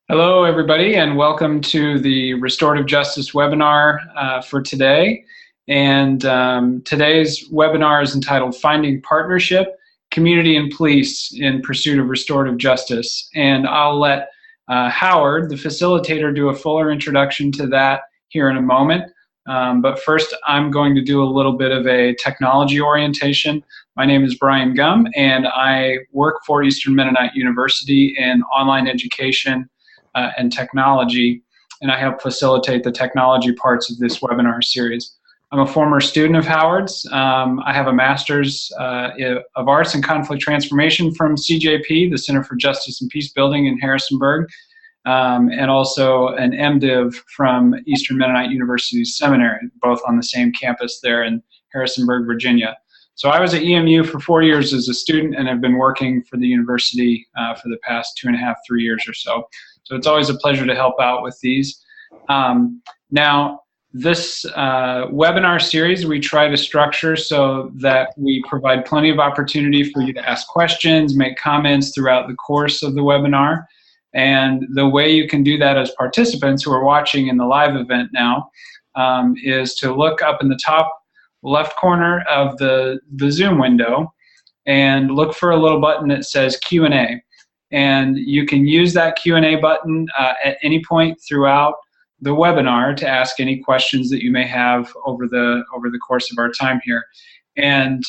Hello, everybody, and welcome to the Restorative Justice webinar for today. And today's webinar is entitled Finding Partnership, Community and Police in Pursuit of Restorative Justice. And I'll let Howard, the facilitator, do a fuller introduction to that here in a moment. But first, I'm going to do a little bit of a technology orientation. My name is Brian Gum, and I work for Eastern Mennonite University in online education and technology, and I help facilitate the technology parts of this webinar series. I'm a former student of Howard's. I have a Master's of Arts in Conflict Transformation from CJP, the Center for Justice and Peace Building in Harrisonburg, and also an MDiv from Eastern Mennonite University Seminary, both on the same campus there in Harrisonburg, Virginia. So I was at EMU for 4 years as a student and have been working for the university for the past 2.5, 3 years or so. So it's always a pleasure to help out with these. Now, this webinar series we try to structure so that we provide plenty of opportunity for you to ask questions, make comments throughout the course of the webinar. And the way you can do that as participants who are watching in the live event now is to look up in the top left corner of the Zoom window and look for a little button that says Q&A. And you can use that Q&A button at any point throughout the webinar to ask any questions that you may have over the course of our time here. And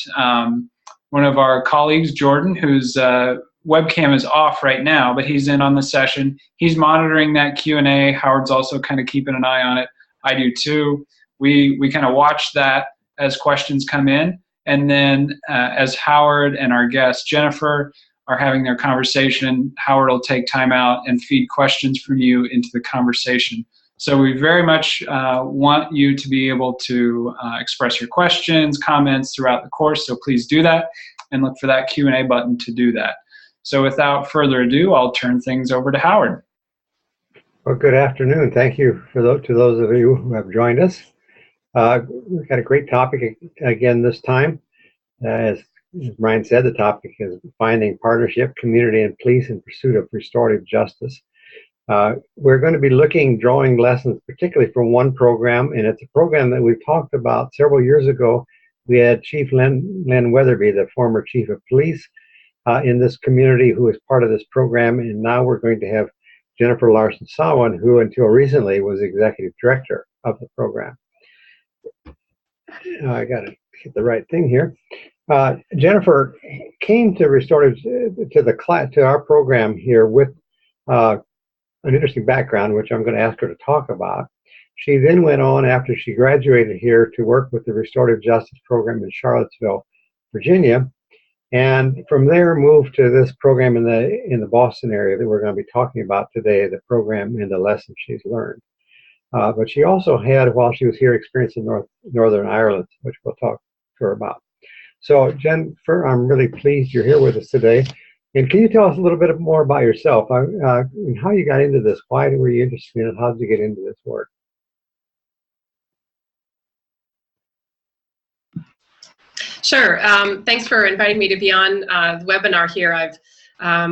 one of our colleagues, Jordan, whose webcam is off right now, but he's in on the session. He's monitoring that Q&A. Howard's also kind of keeping an eye on it. I do too. We kind of watch that as questions come in. And then as Howard and our guest, Jennifer, are having their conversation, Howard will take time out and feed questions from you into the conversation. So we very much want you to be able to express your questions, comments throughout the course, so please do that and look for that Q&A button to do that. So without further ado, I'll turn things over to Howard. Well, good afternoon. Thank you to those of you who have joined us. We've got a great topic again this time. As Brian said, the topic is finding partnership, community, and police in pursuit of restorative justice. We're going to be drawing lessons particularly from one program, and it's a program that we've talked about several years ago. We had Chief Len Weatherby, the former chief of police, in this community who is part of this program, and now we're going to have Jennifer Larson Sawin, who until recently was executive director of the program. I got to hit the right thing here. Jennifer came to to our program here with an interesting background, which I'm going to ask her to talk about. She then went on after she graduated here to work with the Restorative Justice program in Charlottesville, Virginia, and from there moved to this program in the Boston area that we're going to be talking about today, the program and the lessons she's learned. But she also had, while she was here, experience in Northern Ireland, which we'll talk to her about. So, Jennifer, I'm really pleased you're here with us today. And can you tell us a little bit more about yourself and how you got into this? Why were you interested in it? How did you get into this work? Sure. Thanks for inviting me to be on the webinar here. I've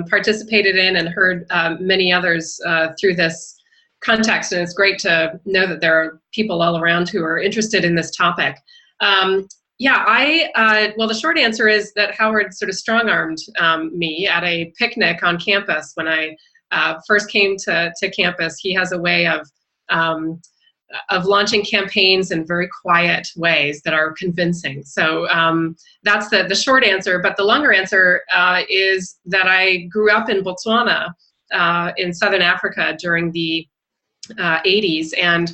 participated in and heard many others through this context, and it's great to know that there are people all around who are interested in this topic. Well, the short answer is that Howard sort of strong-armed me at a picnic on campus when I first came to campus. He has a way of launching campaigns in very quiet ways that are convincing. So that's the short answer. But the longer answer is that I grew up in Botswana in Southern Africa during the 80s and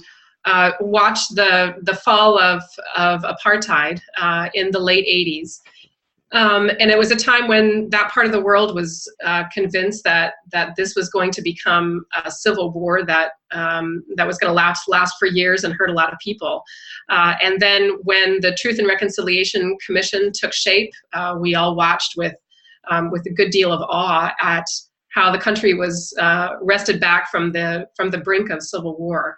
watched the fall of apartheid in the late 80s. And it was a time when that part of the world was convinced that this was going to become a civil war that was going to last for years and hurt a lot of people. And then when the Truth and Reconciliation Commission took shape, we all watched with a good deal of awe at how the country was wrested back from the brink of civil war.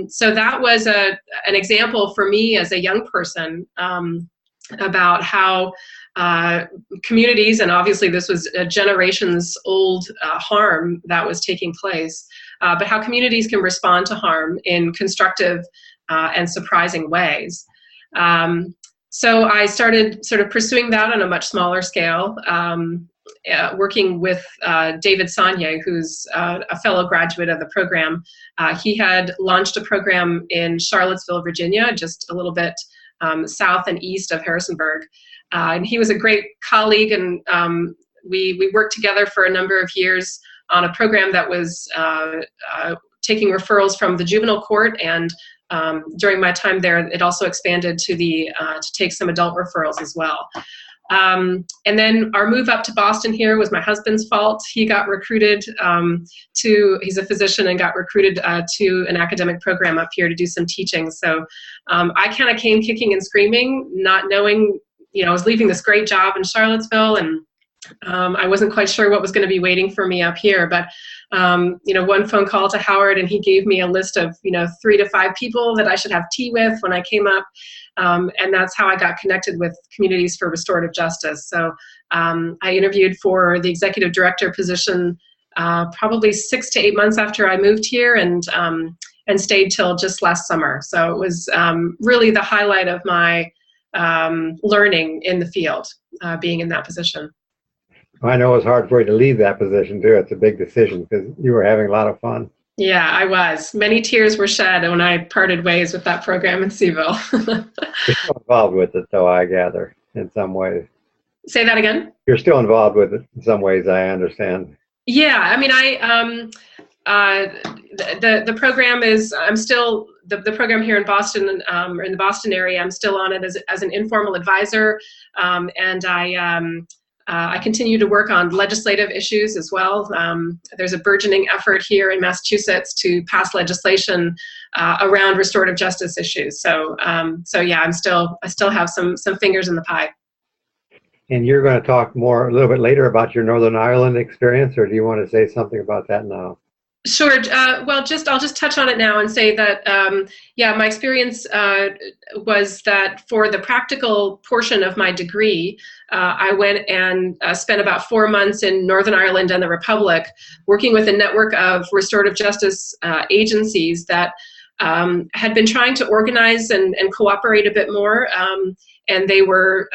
So that was an example for me as a young person about how communities, and obviously this was a generations old harm that was taking place, but how communities can respond to harm in constructive and surprising ways. So I started sort of pursuing that on a much smaller scale, working with David Sanye, who's a fellow graduate of the program. He had launched a program in Charlottesville, Virginia, just a little bit south and east of Harrisonburg. And he was a great colleague, and we worked together for a number of years on a program that was taking referrals from the juvenile court, and during my time there, it also expanded to to take some adult referrals as well. And then our move up to Boston here was my husband's fault. He got recruited he's a physician, and got recruited to an academic program up here to do some teaching. So I kind of came kicking and screaming, not knowing, I was leaving this great job in Charlottesville, and I wasn't quite sure what was going to be waiting for me up here. But one phone call to Howard, and he gave me a list of 3 to 5 people that I should have tea with when I came up, and that's how I got connected with Communities for Restorative Justice. So I interviewed for the executive director position probably 6 to 8 months after I moved here, and stayed till just last summer. So it was really the highlight of my learning in the field, being in that position. I know it's hard for you to leave that position too. It's a big decision because you were having a lot of fun. Yeah, I was. Many tears were shed when I parted ways with that program in Seville. You're still involved with it, though, I gather, in some ways. Say that again? You're still involved with it in some ways, I understand. Yeah, I mean, the program is, I'm still, the program here in Boston, or in the Boston area, I'm still on it as an informal advisor, and I continue to work on legislative issues as well. There's a burgeoning effort here in Massachusetts to pass legislation around restorative justice issues. So yeah, I still have some fingers in the pie. And you're going to talk a little bit later about your Northern Ireland experience, or do you want to say something about that now? Sure. Well, I'll just touch on it now and say that, yeah, my experience was that for the practical portion of my degree, I went and spent about 4 months in Northern Ireland and the Republic, working with a network of restorative justice agencies that had been trying to organize and cooperate a bit more, and they were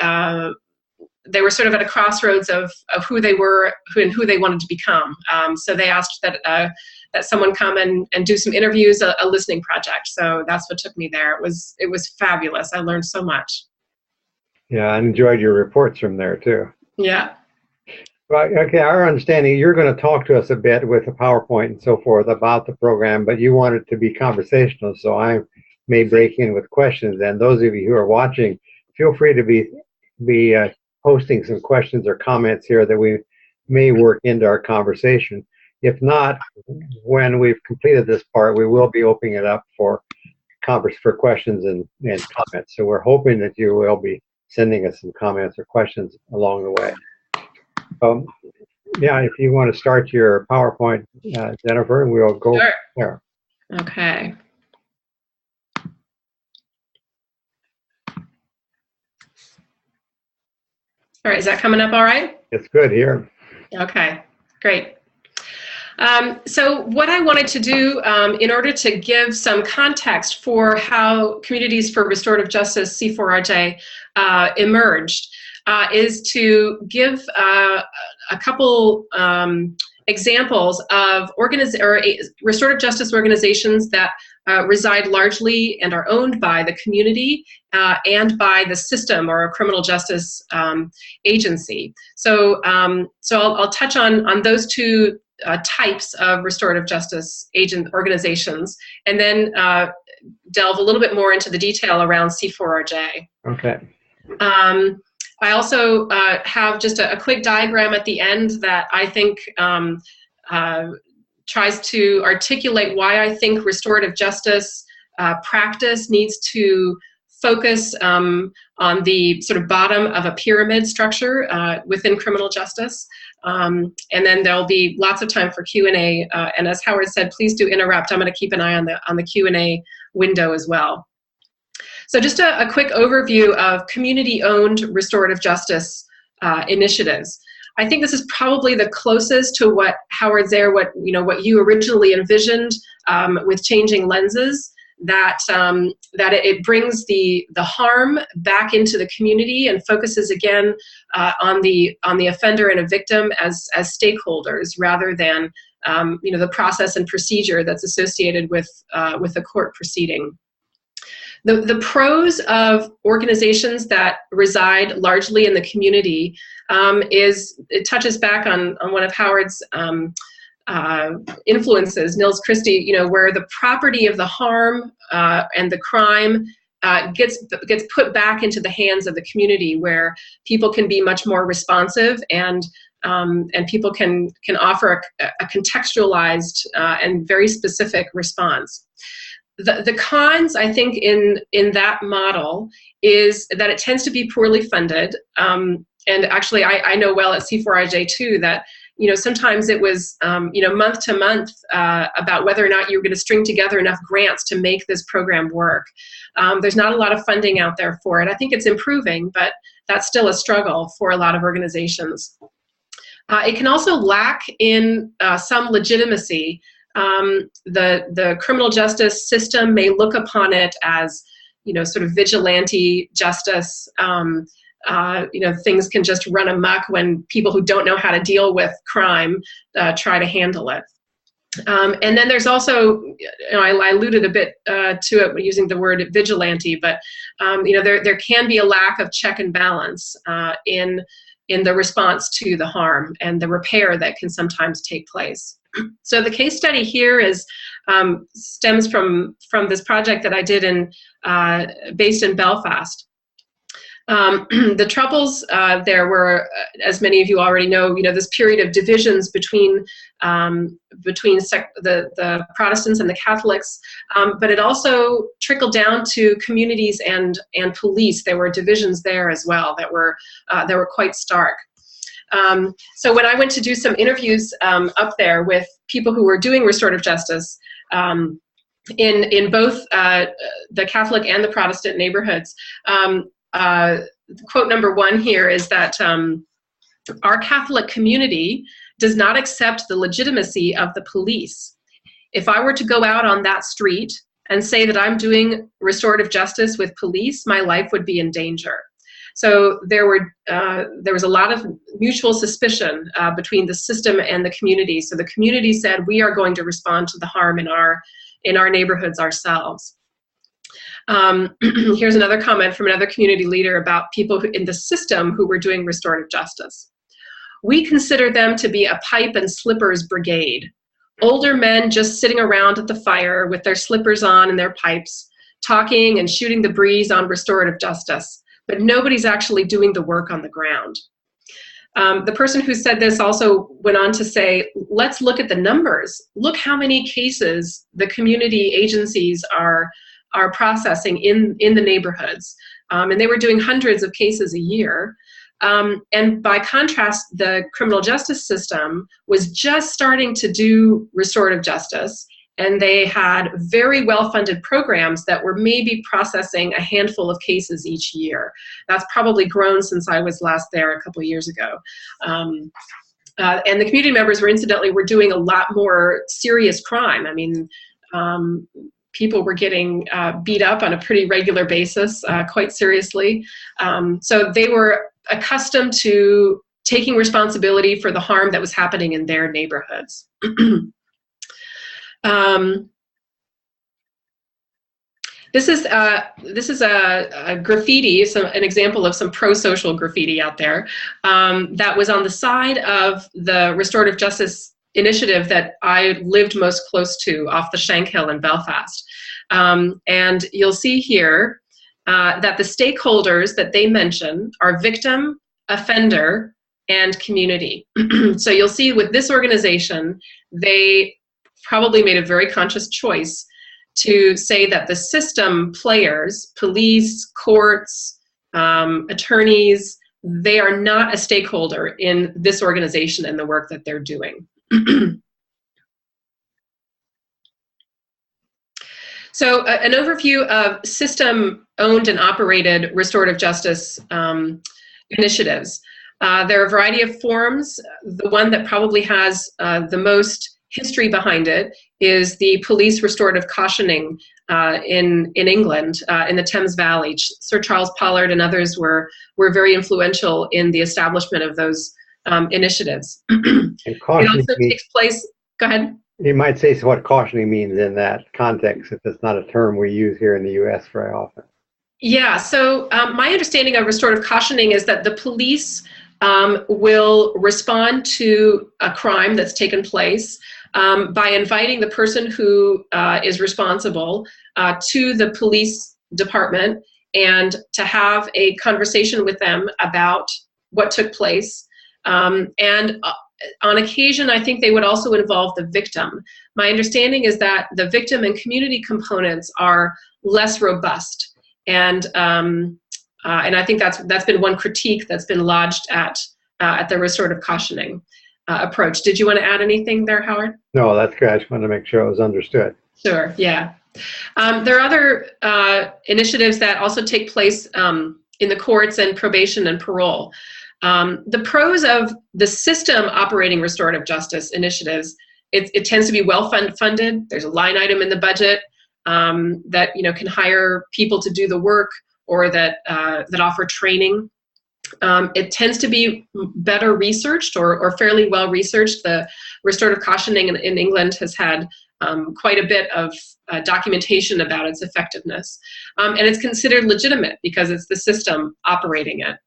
sort of at a crossroads of who they were and who they wanted to become. So they asked that someone come and do some interviews, a listening project. So that's what took me there. It was fabulous. I learned so much. Yeah, I enjoyed your reports from there too. Yeah. Right. Okay. Our understanding, you're going to talk to us a bit with the PowerPoint and so forth about the program, but you want it to be conversational. So I may break in with questions. And those of you who are watching, feel free to be posting some questions or comments here that we may work into our conversation. If not, when we've completed this part, we will be opening it up for questions and comments. So we're hoping that you will be sending us some comments or questions along the way. Yeah, if you want to start your PowerPoint, Jennifer, and we'll go there. Okay. All right, is that coming up all right? It's good here. Okay, great. So what I wanted to do in order to give some context for how Communities for Restorative Justice, C4RJ, emerged is to give a couple examples of restorative justice organizations that reside largely and are owned by the community and by the system or a criminal justice agency. So I'll touch on those two types of restorative justice organizations, and then delve a little bit more into the detail around C4RJ. Okay. I also have just a quick diagram at the end that I think tries to articulate why I think restorative justice practice needs to focus on the sort of bottom of a pyramid structure within criminal justice. And then there'll be lots of time for Q&A. And as Howard said, please do interrupt. I'm going to keep an eye on the Q&A window as well. So just a quick overview of community-owned restorative justice initiatives. I think this is probably the closest to what Howard Zehr, what you originally envisioned with changing lenses. That it brings the harm back into the community and focuses again on the offender and a victim as stakeholders rather than the process and procedure that's associated with the court proceeding. The pros of organizations that reside largely in the community is it touches back on one of Howard's influences, Nils Christie, where the property of the harm and the crime gets put back into the hands of the community, where people can be much more responsive and people can offer a contextualized and very specific response. The cons, I think, in that model is that it tends to be poorly funded. And actually, I know well at C4IJ too that sometimes it was month to month about whether or not you were going to string together enough grants to make this program work. There's not a lot of funding out there for it. I think it's improving, but that's still a struggle for a lot of organizations. It can also lack in some legitimacy. The criminal justice system may look upon it as, sort of vigilante justice. Things can just run amok when people who don't know how to deal with crime try to handle it. And then there's also, I alluded a bit to it using the word vigilante, but there can be a lack of check and balance in the response to the harm and the repair that can sometimes take place. So the case study here stems from this project that I did based in Belfast. The troubles there were, as many of you already know, this period of divisions between the Protestants and the Catholics, but it also trickled down to communities and police. There were divisions there as well that were quite stark. So when I went to do some interviews up there with people who were doing restorative justice in both the Catholic and the Protestant neighborhoods, quote number one here is that our Catholic community does not accept the legitimacy of the police. If I were to go out on that street and say that I'm doing restorative justice with police, my life would be in danger. So there was a lot of mutual suspicion between the system and the community. So the community said, we are going to respond to the harm in our neighborhoods ourselves. Here's another comment from another community leader about people in the system who were doing restorative justice. We consider them to be a pipe and slippers brigade. Older men just sitting around at the fire with their slippers on and their pipes, talking and shooting the breeze on restorative justice, but nobody's actually doing the work on the ground. The person who said this also went on to say, let's look at the numbers. Look how many cases the community agencies are processing in the neighborhoods. And they were doing hundreds of cases a year. And by contrast, the criminal justice system was just starting to do restorative justice, and they had very well-funded programs that were maybe processing a handful of cases each year. That's probably grown since I was last there a couple of years ago. And the community members were doing a lot more serious crime. I mean, people were getting beat up on a pretty regular basis, quite seriously. So they were accustomed to taking responsibility for the harm that was happening in their neighborhoods. This is a graffiti, an example of some pro-social graffiti out there that was on the side of the restorative justice initiative that I lived most close to off the Shank Hill in Belfast. And you'll see here that the stakeholders that they mention are victim, offender, and community. So you'll see with this organization, they probably made a very conscious choice to say that the system players, police, courts, attorneys, they are not a stakeholder in this organization and the work that they're doing. So an overview of system-owned and operated restorative justice initiatives. There are a variety of forms. The one that probably has the most history behind it is the police restorative cautioning in England, in the Thames Valley. Sir Charles Pollard and others were very influential in the establishment of those initiatives. It also takes place, go ahead. You might say what cautioning means in that context, if it's not a term we use here in the U.S. very often. Yeah, so my understanding of restorative cautioning is that the police will respond to a crime that's taken place by inviting the person who is responsible to the police department and to have a conversation with them about what took place. And on occasion, I think they would also involve the victim. My understanding is that the victim and community components are less robust. And I think that's been one critique that's been lodged at the restorative cautioning approach. Did you want to add anything there, Howard? No, that's good. I just wanted to make sure it was understood. Sure, yeah. There are other initiatives that also take place in the courts and probation and parole. The pros of the system operating restorative justice initiatives, it tends to be well funded. There's a line item in the budget that can hire people to do the work or that offer training. It tends to be better researched or fairly well researched. The restorative cautioning in England has had quite a bit of documentation about its effectiveness. And it's considered legitimate because it's the system operating it.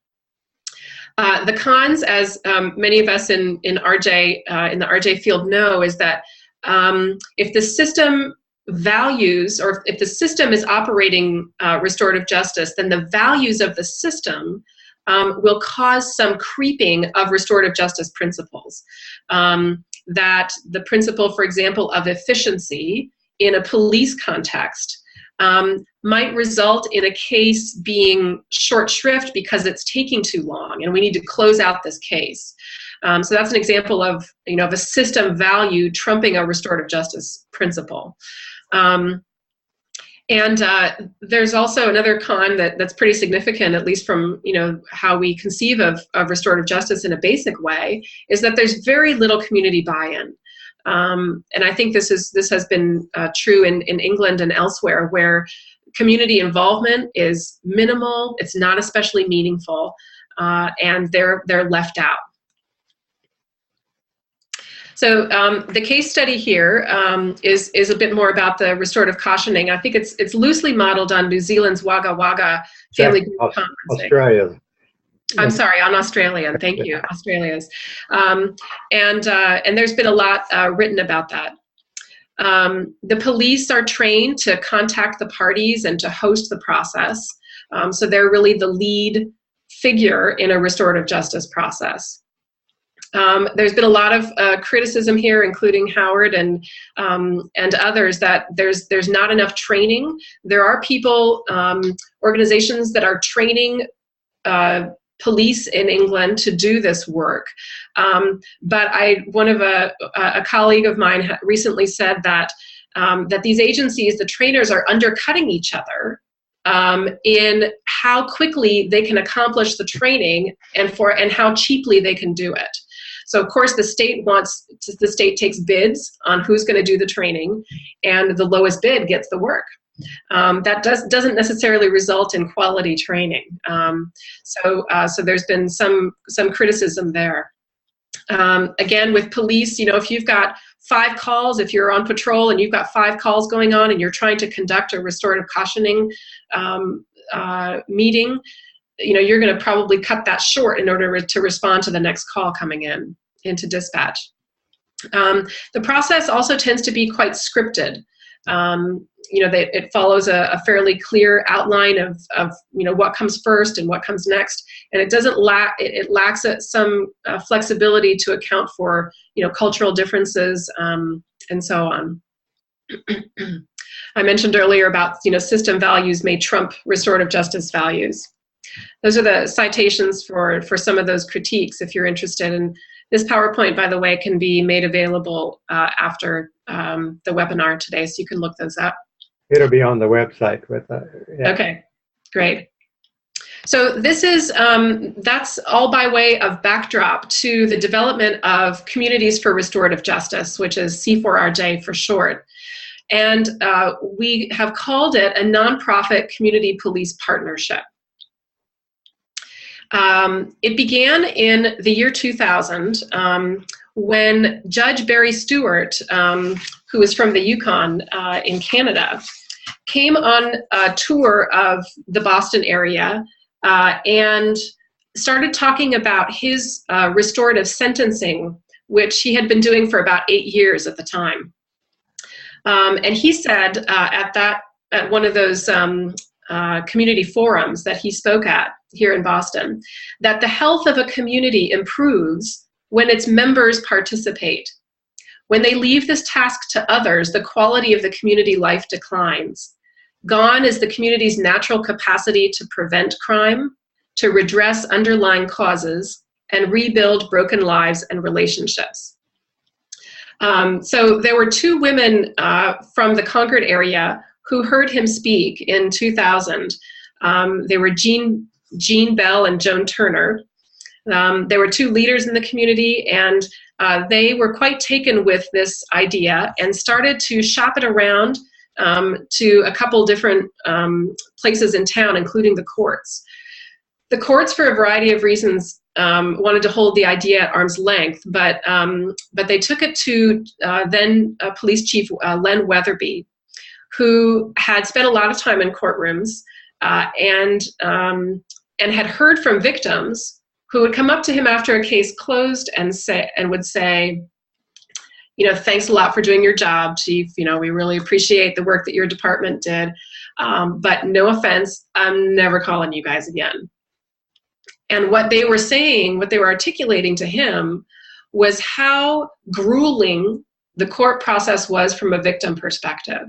The cons, as many of us in the RJ field know, is that if the system values, or if the system is operating restorative justice, then the values of the system will cause some creeping of restorative justice principles. That the principle, for example, of efficiency in a police context might result in a case being short shrift because it's taking too long and we need to close out this case. So that's an example of a system value trumping a restorative justice principle. And there's also another con that's pretty significant, at least from how we conceive of restorative justice in a basic way, is that there's very little community buy-in. And I think this has been true in England and elsewhere, where community involvement is minimal, it's not especially meaningful, and they're left out. So the case study here is a bit more about the restorative cautioning. I think it's loosely modeled on New Zealand's Wagga Wagga family group conferencing. Australia. I'm sorry, on Australian. Thank you, Australia's. And there's been a lot written about that. The police are trained to contact the parties and to host the process. So they're really the lead figure in a restorative justice process. There's been a lot of criticism here, including Howard and others, that there's not enough training. There are people, organizations that are training police in England to do this work. But one of a colleague of mine recently said that these agencies, the trainers, are undercutting each other in how quickly they can accomplish the training and how cheaply they can do it. So of course the state takes bids on who's going to do the training, and the lowest bid gets the work. That doesn't necessarily result in quality training. So there's been some criticism there. Again, with police, if you've got 5 calls, if you're on patrol and you've got 5 calls going on and you're trying to conduct a restorative cautioning meeting, you're going to probably cut that short in order to respond to the next call coming into dispatch. The process also tends to be quite scripted. It follows a fairly clear outline of what comes first and what comes next, and it lacks some flexibility to account for cultural differences and so on. I mentioned earlier about system values may trump restorative justice values. Those are the citations for some of those critiques, if you're interested. And this PowerPoint, by the way, can be made available after the webinar today, so you can look those up. It'll be on the website. Yeah. Okay, great. So this is, that's all by way of backdrop to the development of Communities for Restorative Justice, which is C4RJ for short. And we have called it a nonprofit community police partnership. It began in the year 2000 when Judge Barry Stewart, who is from the Yukon in Canada, came on a tour of the Boston area and started talking about his restorative sentencing, which he had been doing for about 8 years at the time. And he said at one of those community forums that he spoke at here in Boston, that the health of a community improves when its members participate. When they leave this task to others, the quality of the community life declines. Gone is the community's natural capacity to prevent crime, to redress underlying causes, and rebuild broken lives and relationships. So there were 2 women from the Concord area who heard him speak in 2000. They were Jean Bell and Joan Turner. There were 2 leaders in the community, and they were quite taken with this idea and started to shop it around to a couple different places in town, including the courts. The courts, for a variety of reasons, wanted to hold the idea at arm's length, but they took it to then Police Chief Len Weatherby, who had spent a lot of time in courtrooms and had heard from victims who would come up to him after a case closed and would say, thanks a lot for doing your job, Chief. We really appreciate the work that your department did, but no offense, I'm never calling you guys again. And what they were saying, what they were articulating to him, was how grueling the court process was from a victim perspective.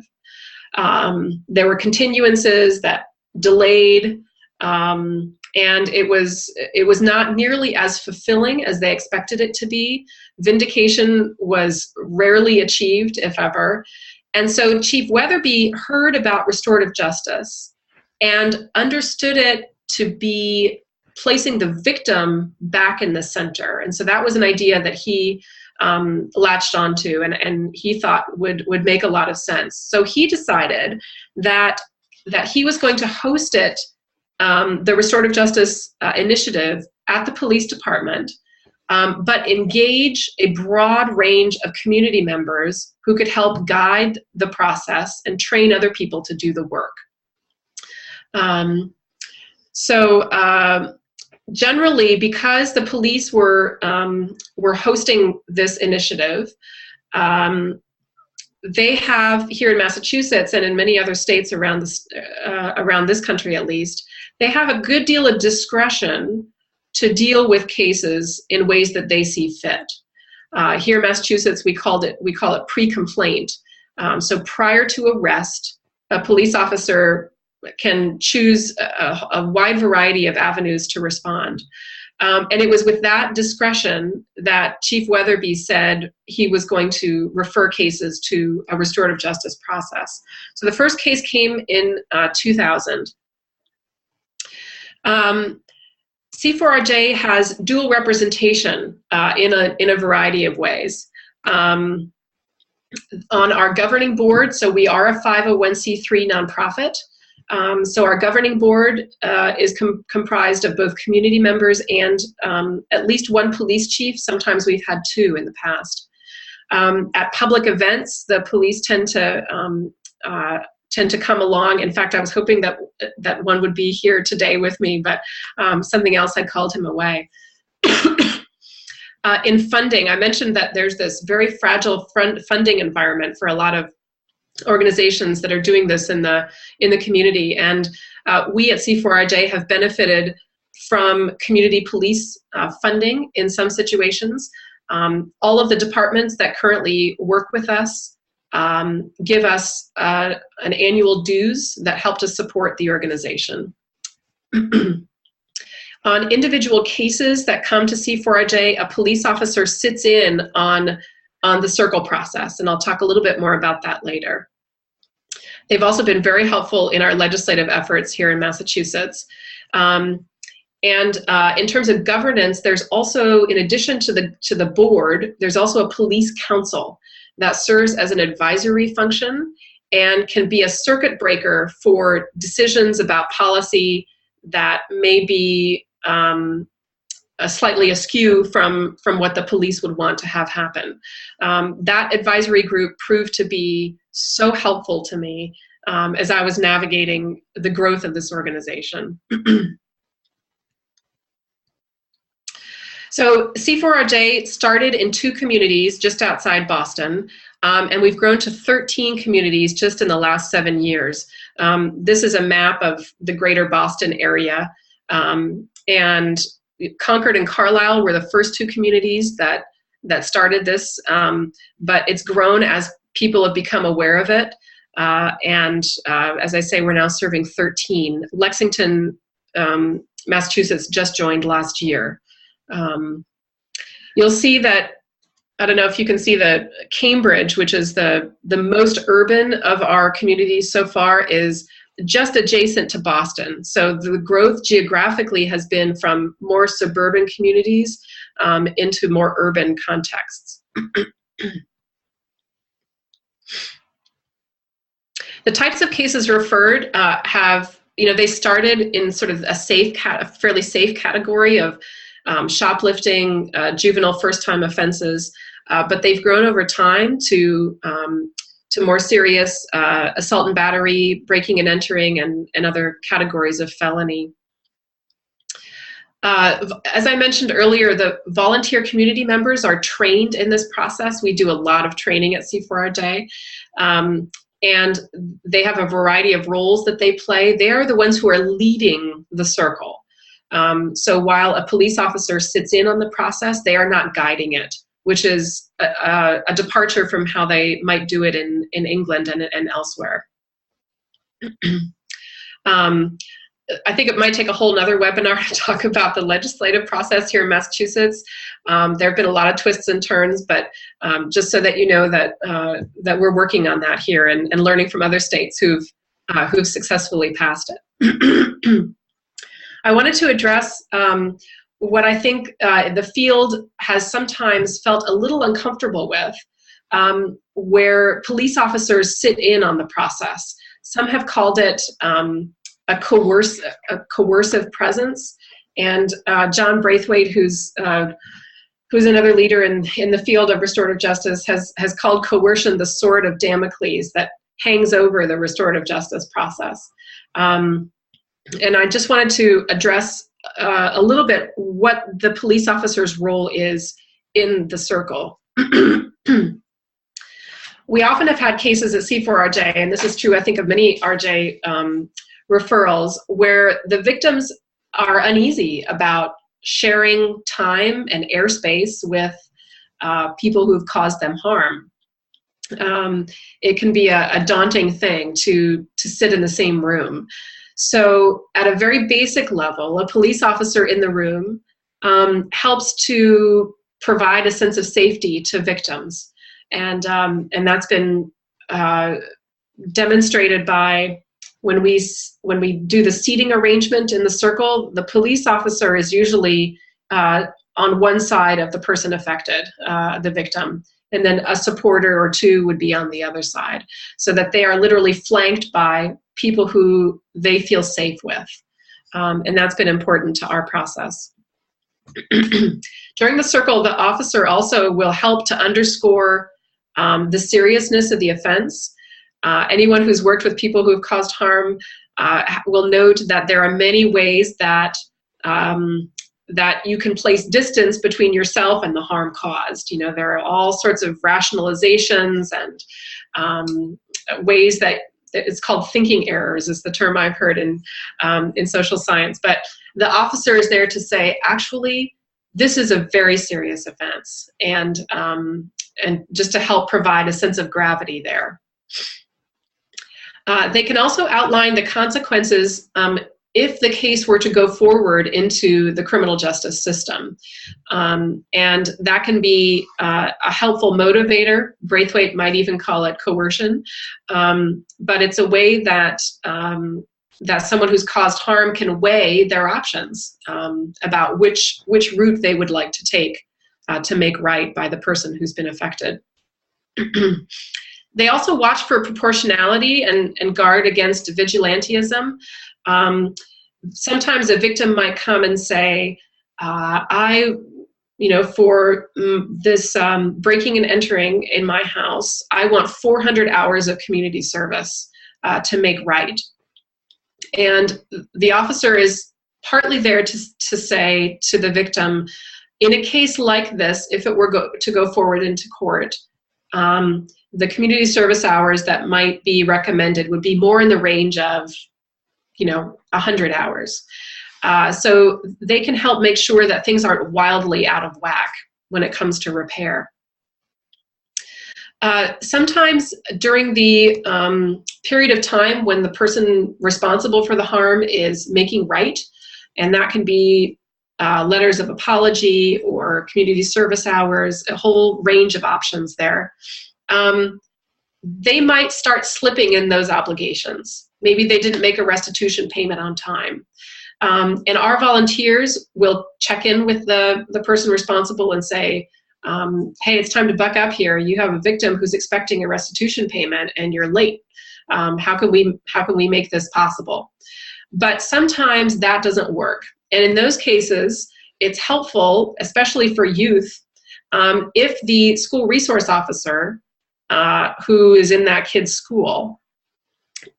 There were continuances that delayed, and it was not nearly as fulfilling as they expected it to be. Vindication was rarely achieved, if ever. And so Chief Weatherby heard about restorative justice and understood it to be placing the victim back in the center. And so that was an idea that he latched onto and he thought would make a lot of sense. So he decided that he was going to host it, the Restorative Justice Initiative, at the police department, but engage a broad range of community members who could help guide the process and train other people to do the work. Generally, because the police were hosting this initiative, they have here in Massachusetts and in many other states around this country at least, they have a good deal of discretion to deal with cases in ways that they see fit. Here in Massachusetts, we call it pre-complaint. So prior to arrest, a police officer can choose a wide variety of avenues to respond. And it was with that discretion that Chief Weatherby said he was going to refer cases to a restorative justice process. So the first case came in 2000. C4RJ has dual representation in a variety of ways. On our governing board, so we are a 501c3 nonprofit. So our governing board is comprised of both community members and at least one police chief. Sometimes we've had 2 in the past. At public events, the police tend to come along. In fact, I was hoping that one would be here today with me, but something else had called him away. In funding, I mentioned that there's this very fragile funding environment for a lot of organizations that are doing this in the community, and we at C4RJ have benefited from community police funding in some situations. All of the departments that currently work with us give us an annual dues that help to support the organization. On individual cases that come to C4RJ, a police officer sits in on the circle process, and I'll talk a little bit more about that later. They've also been very helpful in our legislative efforts here in Massachusetts. And in terms of governance, there's also, in addition to the board, there's also a police council that serves as an advisory function and can be a circuit breaker for decisions about policy that may be slightly askew from what the police would want to have happen. That advisory group proved to be so helpful to me as I was navigating the growth of this organization. So C4RJ started in 2 communities just outside Boston, and we've grown to 13 communities just in the last 7 years. This is a map of the greater Boston area, and Concord and Carlisle were the first 2 communities that started this, but it's grown as people have become aware of it, and as I say, we're now serving 13. Lexington, Massachusetts just joined last year. You'll see that, I don't know if you can see that Cambridge, which is the most urban of our communities so far, is just adjacent to Boston. So the growth geographically has been from more suburban communities into more urban contexts. The types of cases referred have, they started in sort of a fairly safe category of shoplifting, juvenile first-time offenses, but they've grown over time to more serious assault and battery, breaking and entering, and other categories of felony. As I mentioned earlier, the volunteer community members are trained in this process. We do a lot of training at C4RJ, and they have a variety of roles that they play. They are the ones who are leading the circle. So while a police officer sits in on the process, they are not guiding it, which is a departure from how they might do it in England and elsewhere. I think it might take a whole nother webinar to talk about the legislative process here in Massachusetts. There have been a lot of twists and turns, but just so that you know that that we're working on that here and learning from other states who've successfully passed it. I wanted to address what I think the field has sometimes felt a little uncomfortable with, where police officers sit in on the process. Some have called it a coercive presence, and John Braithwaite, who's another leader in the field of restorative justice, has called coercion the sword of Damocles that hangs over the restorative justice process. And I just wanted to address a little bit what the police officer's role is in the circle. We often have had cases at C4RJ, and this is true, I think, of many RJ referrals, where the victims are uneasy about sharing time and airspace with people who've caused them harm. It can be a daunting thing to sit in the same room. So at a very basic level, a police officer in the room helps to provide a sense of safety to victims. And that's been demonstrated by when we do the seating arrangement in the circle, the police officer is usually on one side of the person affected, the victim, and then a supporter or two would be on the other side, so that they are literally flanked by people who they feel safe with. And that's been important to our process. During the circle, the officer also will help to underscore the seriousness of the offense. Anyone who's worked with people who have caused harm will note that there are many ways that that you can place distance between yourself and the harm caused. There are all sorts of rationalizations and ways that it's called thinking errors is the term I've heard in social science. But the officer is there to say, actually, this is a very serious offense, and just to help provide a sense of gravity there. They can also outline the consequences if the case were to go forward into the criminal justice system. And that can be a helpful motivator. Braithwaite might even call it coercion. But it's a way that that someone who's caused harm can weigh their options about which route they would like to take to make right by the person who's been affected. They also watch for proportionality and guard against vigilantism. Sometimes a victim might come and say, for this breaking and entering in my house, I want 400 hours of community service to make right. And the officer is partly there to say to the victim, in a case like this, if it were to go forward into court, the community service hours that might be recommended would be more in the range of 100 hours. So they can help make sure that things aren't wildly out of whack when it comes to repair. Sometimes during the period of time when the person responsible for the harm is making right, and that can be letters of apology or community service hours, a whole range of options there, they might start slipping in those obligations. Maybe they didn't make a restitution payment on time. And our volunteers will check in with the person responsible and say, hey, it's time to buck up here. You have a victim who's expecting a restitution payment and you're late. How can we make this possible? But sometimes that doesn't work. And in those cases, it's helpful, especially for youth, if the school resource officer who is in that kid's school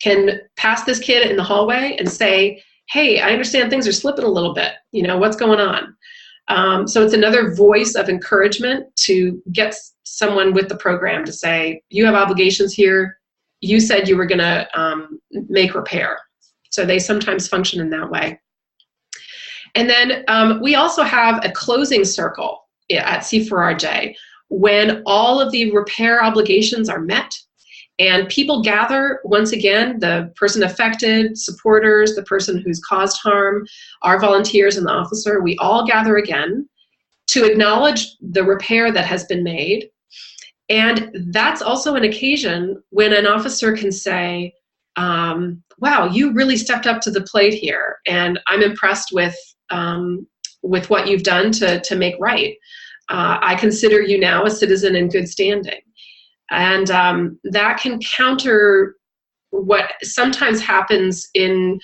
can pass this kid in the hallway and say, hey, I understand things are slipping a little bit. What's going on? So it's another voice of encouragement to get someone with the program to say, you have obligations here. You said you were going to make repair. So they sometimes function in that way. And then we also have a closing circle at C4RJ when all of the repair obligations are met. And people gather, once again, the person affected, supporters, the person who's caused harm, our volunteers and the officer, we all gather again to acknowledge the repair that has been made. And that's also an occasion when an officer can say, wow, you really stepped up to the plate here, and I'm impressed with what you've done to make right. I consider you now a citizen in good standing. And that can counter what sometimes happens in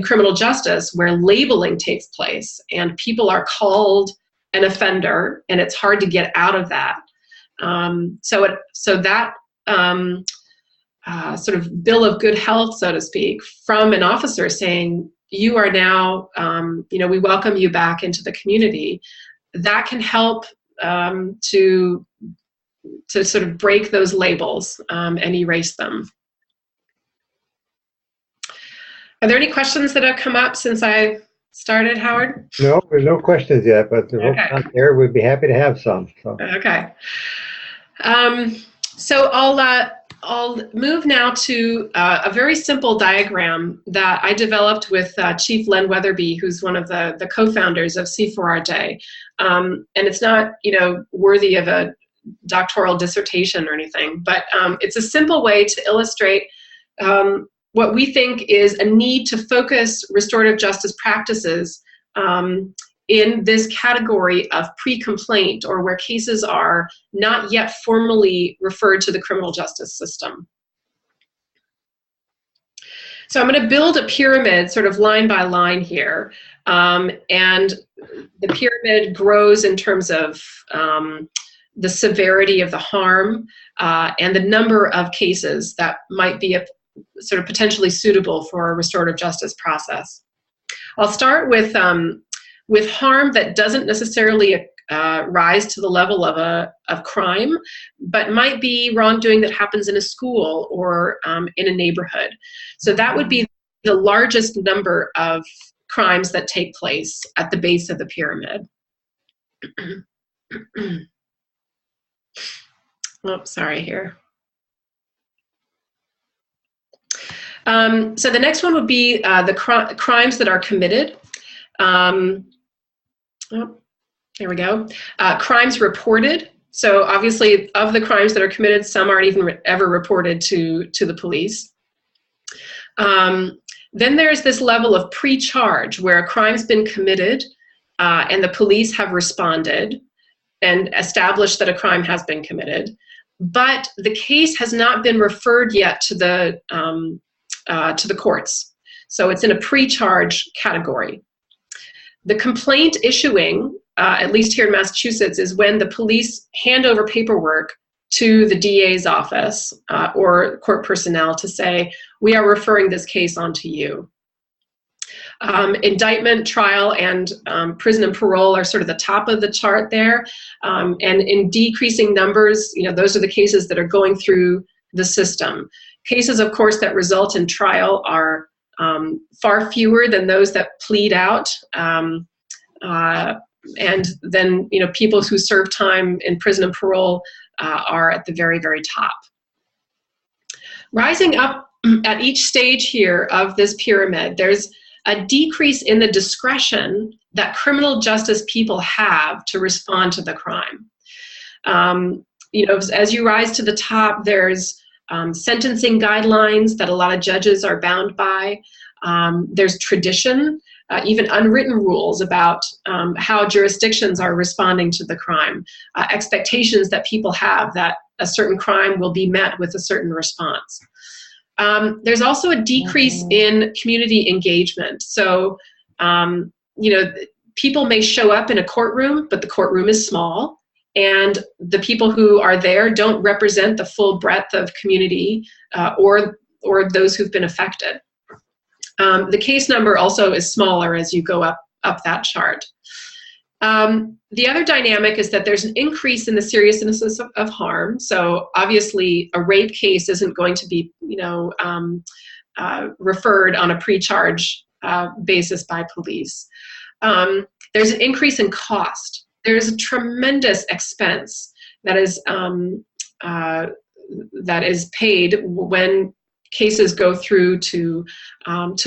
criminal justice, where labeling takes place and people are called an offender, and it's hard to get out of that. So that sort of bill of good health, so to speak, from an officer saying, you are now, we welcome you back into the community, that can help to sort of break those labels and erase them. Are there any questions that have come up since I started, Howard? No, there's no questions yet, but the folks out there would be happy to have some. So. Okay. So I'll move now to a very simple diagram that I developed with Chief Len Weatherby, who's one of the co-founders of C4RJ. And it's not, worthy of a doctoral dissertation or anything, but it's a simple way to illustrate what we think is a need to focus restorative justice practices in this category of pre-complaint, or where cases are not yet formally referred to the criminal justice system. So I'm going to build a pyramid sort of line by line here. And the pyramid grows in terms of the severity of the harm and the number of cases that might be sort of potentially suitable for a restorative justice process. I'll start with harm that doesn't necessarily rise to the level of crime, but might be wrongdoing that happens in a school or in a neighborhood. So that would be the largest number of crimes that take place at the base of the pyramid. Oh, sorry here. So the next one would be the crimes that are committed. Oh, there we go. Crimes reported. So obviously, of the crimes that are committed, some aren't even ever reported to the police. Then there's this level of pre-charge where a crime's been committed and the police have responded and established that a crime has been committed, but the case has not been referred yet to the courts. So it's in a pre-charge category. The complaint issuing, at least here in Massachusetts, is when the police hand over paperwork to the DA's office or court personnel to say, we are referring this case on to you. Indictment, trial, and prison and parole are sort of the top of the chart there. And in decreasing numbers, those are the cases that are going through the system. Cases, of course, that result in trial are far fewer than those that plead out. And then, people who serve time in prison and parole are at the very, very top. Rising up at each stage here of this pyramid, there's a decrease in the discretion that criminal justice people have to respond to the crime. As you rise to the top, there's sentencing guidelines that a lot of judges are bound by. There's tradition, even unwritten rules about how jurisdictions are responding to the crime, expectations that people have that a certain crime will be met with a certain response. There's also a decrease in community engagement. So, people may show up in a courtroom, but the courtroom is small, and the people who are there don't represent the full breadth of community or those who've been affected. The case number also is smaller as you go up that chart. The other dynamic is that there's an increase in the seriousness of harm. So obviously a rape case isn't going to be, referred on a pre-charge basis by police. There's an increase in cost. There's a tremendous expense that is paid when cases go through to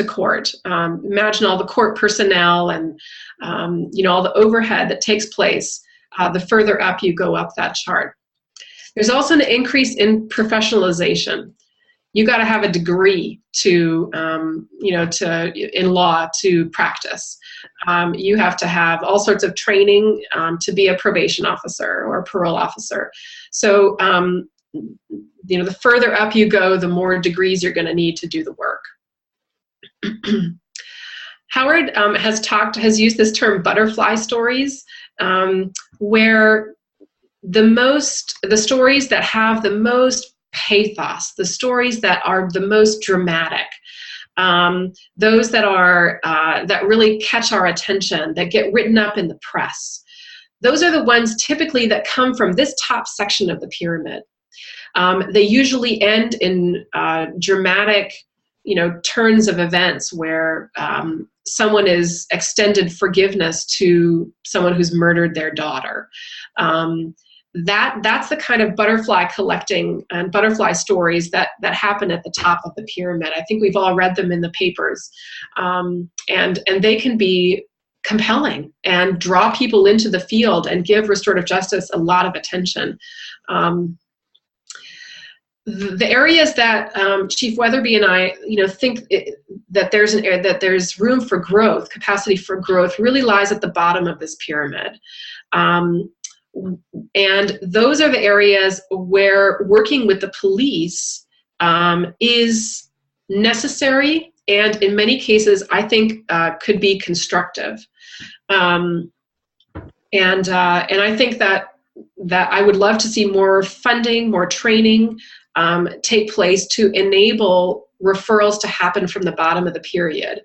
court. Imagine all the court personnel and all the overhead that takes place the further up you go up that chart. There's also an increase in professionalization. You got to have a degree to in law to practice. You have to have all sorts of training to be a probation officer or a parole officer. So the further up you go, the more degrees you're going to need to do the work. Howard has used this term butterfly stories, where the stories that have the most pathos, the stories that are the most dramatic, those that are that really catch our attention, that get written up in the press, those are the ones typically that come from this top section of the pyramid. They usually end in dramatic, turns of events where someone is extended forgiveness to someone who's murdered their daughter. That's the kind of butterfly collecting and butterfly stories that happen at the top of the pyramid. I think we've all read them in the papers, and they can be compelling and draw people into the field and give restorative justice a lot of attention. The areas that Chief Weatherby and I, think that there's room for growth, capacity for growth, really lies at the bottom of this pyramid. And those are the areas where working with the police is necessary, and in many cases, I think could be constructive. And I think that I would love to see more funding, more training take place to enable referrals to happen from the bottom of the pyramid.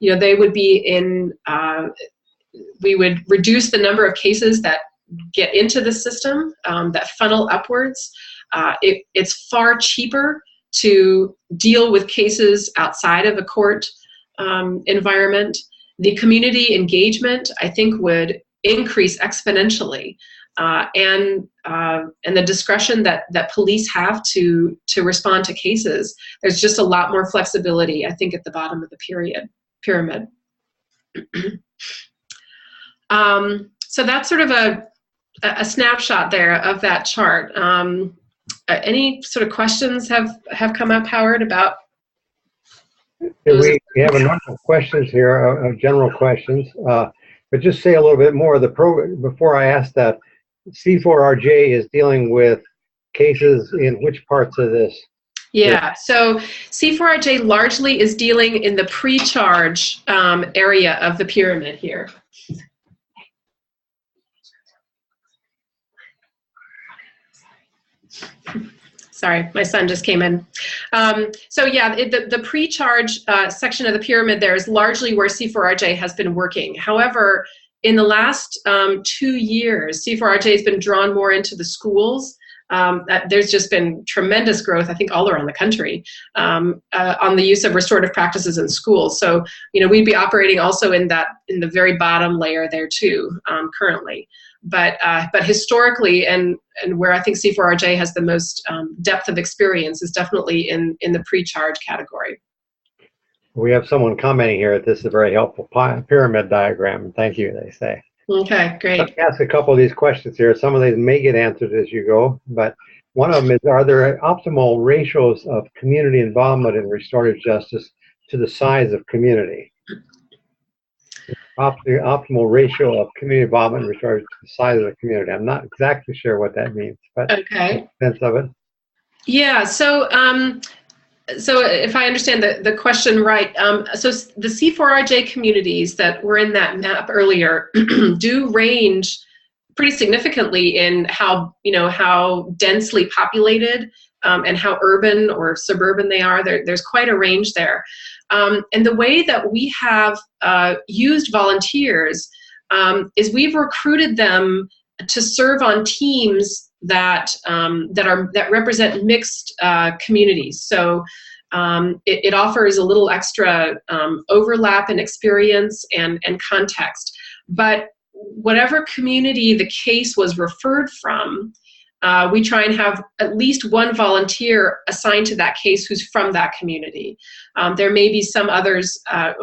They would be in. We would reduce the number of cases that get into the system, that funnel upwards. It's far cheaper to deal with cases outside of a court environment. The community engagement, I think, would increase exponentially and the discretion that police have to respond to cases. There's just a lot more flexibility, I think, at the bottom of the pyramid. So that's sort of a snapshot there of that chart. Any sort of questions have come up, Howard, about? We have a number of questions here, general questions, but just say a little bit more. Before I ask that, C4RJ is dealing with cases in which parts of this? Yeah, so C4RJ largely is dealing in the pre-charge area of the pyramid here. Sorry, my son just came in. So yeah, the pre-charge section of the pyramid there is largely where C4RJ has been working. However, in the last 2 years, C4RJ has been drawn more into the schools. There's just been tremendous growth, I think, all around the country on the use of restorative practices in schools. So, we'd be operating also in the very bottom layer there too, currently. But historically, and where I think C4RJ has the most depth of experience is definitely in the pre-charge category. We have someone commenting here that this is a very helpful pyramid diagram. Thank you, they say. Okay, great. Let me ask a couple of these questions here. Some of these may get answered as you go, but one of them is, are there optimal ratios of community involvement in restorative justice to the size of community? The optimal ratio of community involvement in restorative to the size of the community. I'm not exactly sure what that means, but okay. Sense of it. Yeah, so if I understand the question right, so the C4RJ communities that were in that map earlier do range pretty significantly in how densely populated and how urban or suburban they are. There's quite a range there. And the way that we have used volunteers is we've recruited them to serve on teams that represent mixed communities. So it offers a little extra overlap in experience and context. But whatever community the case was referred from, we try and have at least one volunteer assigned to that case who's from that community. There may be some others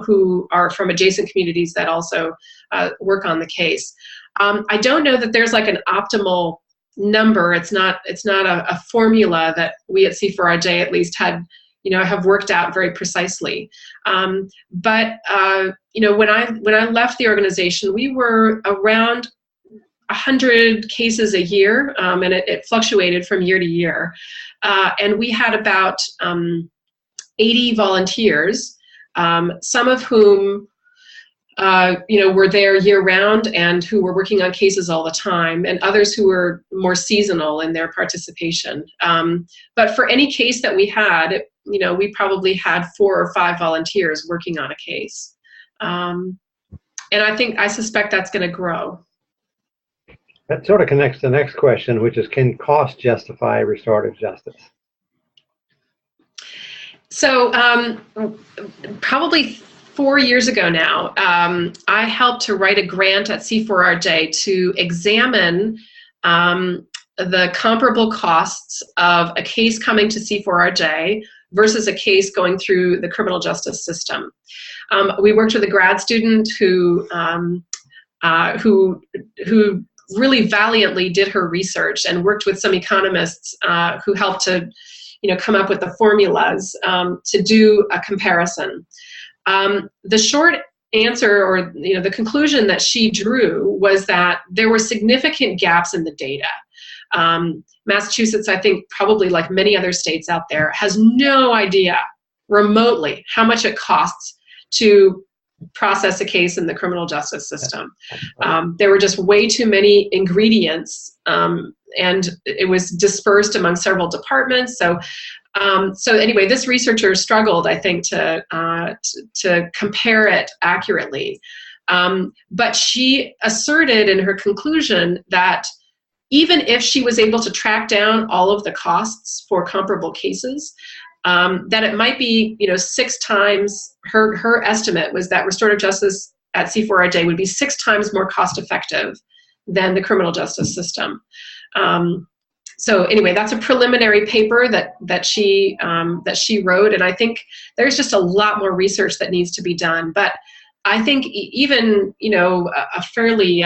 who are from adjacent communities that also work on the case. I don't know that there's like an optimal number. It's not a formula that we at C4RJ at least have worked out very precisely. But when I left the organization, we were around 100 cases a year, and it fluctuated from year to year. And we had about 80 volunteers, some of whom were there year round and who were working on cases all the time, and others who were more seasonal in their participation. But for any case that we had, we probably had 4 or 5 volunteers working on a case. And I suspect that's going to grow. That sort of connects to the next question, which is, can cost justify restorative justice? So probably 4 years ago now, I helped to write a grant at C4RJ to examine the comparable costs of a case coming to C4RJ versus a case going through the criminal justice system. We worked with a grad student who really valiantly did her research and worked with some economists who helped to come up with the formulas to do a comparison. The short answer, or the conclusion that she drew, was that there were significant gaps in the data. Massachusetts, I think, probably like many other states out there, has no idea remotely how much it costs to process a case in the criminal justice system. There were just way too many ingredients, and it was dispersed among several departments. So anyway, this researcher struggled, I think, to compare it accurately. But she asserted in her conclusion that even if she was able to track down all of the costs for comparable cases, that it might be 6 times, her estimate was that restorative justice at C4RJ would be 6 times more cost effective than the criminal justice system. So anyway, that's a preliminary paper that she wrote, and I think there's just a lot more research that needs to be done. But I think even a fairly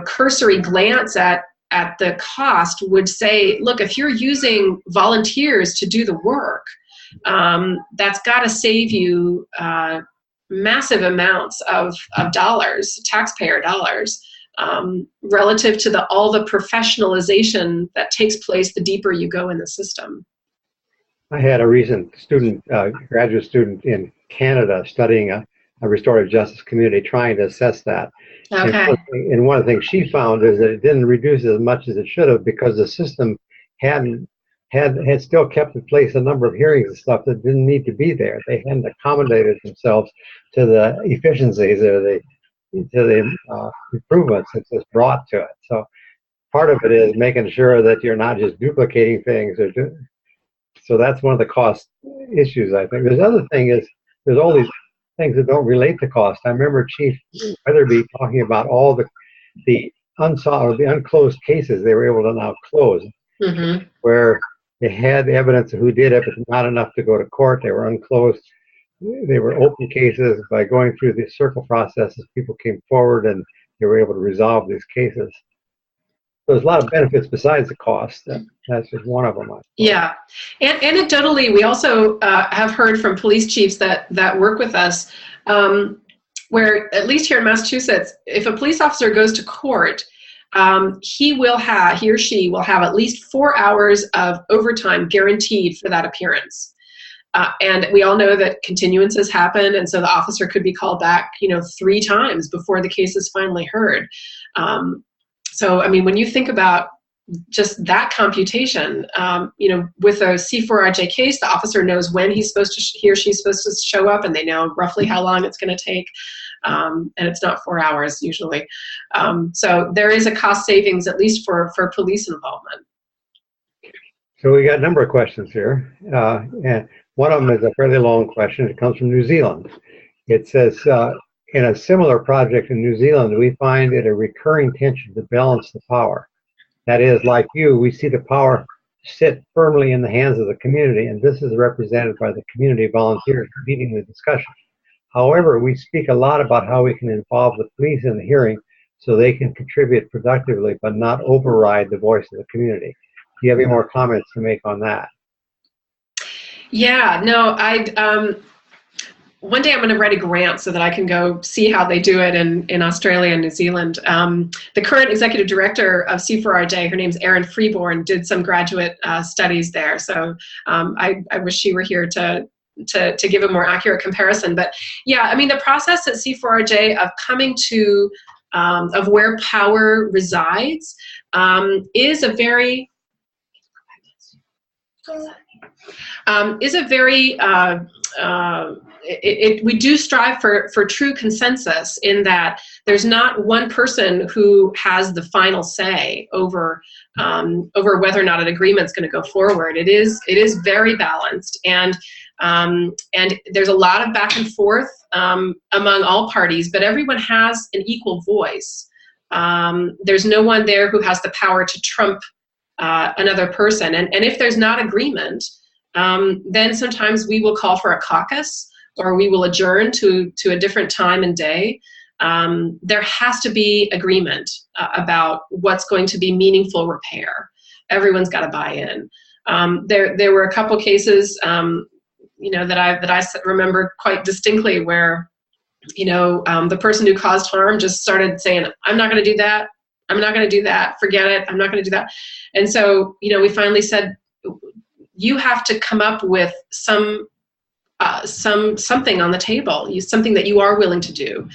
cursory glance at the cost would say, look, if you're using volunteers to do the work, that's got to save you massive amounts of dollars, taxpayer dollars, relative to all the professionalization that takes place the deeper you go in the system. I had a recent student, graduate student in Canada, studying a restorative justice community, trying to assess that. Okay. And one of the things she found is that it didn't reduce as much as it should have, because the system had still kept in place a number of hearings and stuff that didn't need to be there. They hadn't accommodated themselves to the efficiencies or the improvements that was brought to it. So part of it is making sure that you're not just duplicating things. So that's one of the cost issues, I think. There's other thing is there's all these things that don't relate to cost. I remember Chief Weatherby talking about all the unsolved or the unclosed cases they were able to now close, where they had evidence of who did it, but not enough to go to court. They were unclosed. They were open cases. By going through the circle processes, people came forward and they were able to resolve these cases. So there's a lot of benefits besides the cost. That's just one of them. Yeah. And anecdotally, we also have heard from police chiefs that work with us, where at least here in Massachusetts, if a police officer goes to court, he or she will have at least 4 hours of overtime guaranteed for that appearance. And we all know that continuances happen, and so the officer could be called back, 3 times before the case is finally heard. So, I mean, when you think about just that computation, with a C4RJ case, the officer knows when he or she's supposed to show up, and they know roughly how long it's going to take, and it's not 4 hours usually. So there is a cost savings, at least for police involvement. So we got a number of questions here, and one of them is a fairly long question. It comes from New Zealand. It says, in a similar project in New Zealand, we find it a recurring tension to balance the power. That is, like you, we see the power sit firmly in the hands of the community, and this is represented by the community volunteers leading the discussion. However, we speak a lot about how we can involve the police in the hearing so they can contribute productively but not override the voice of the community. Do you have any more comments to make on that? Yeah, no, one day I'm going to write a grant so that I can go see how they do it in Australia and New Zealand. The current executive director of C4RJ, her name's Erin Freeborn, did some graduate studies there. So I wish she were here to give a more accurate comparison. But yeah, I mean, the process at C4RJ of coming to, of where power resides is a very, we do strive for true consensus, in that there's not one person who has the final say over whether or not an agreement is going to go forward. It is very balanced, and there's a lot of back and forth among all parties, but everyone has an equal voice. There's no one there who has the power to trump another person, and if there's not agreement, then sometimes we will call for a caucus, or we will adjourn to a different time and day. There has to be agreement about what's going to be meaningful repair. Everyone's got to buy in. There were a couple cases, that I remember quite distincly, where, the person who caused harm just started saying, "I'm not going to do that. I'm not going to do that. Forget it. I'm not going to do that." And so, we finally said, you have to come up with something on the table, something that you are willing to do.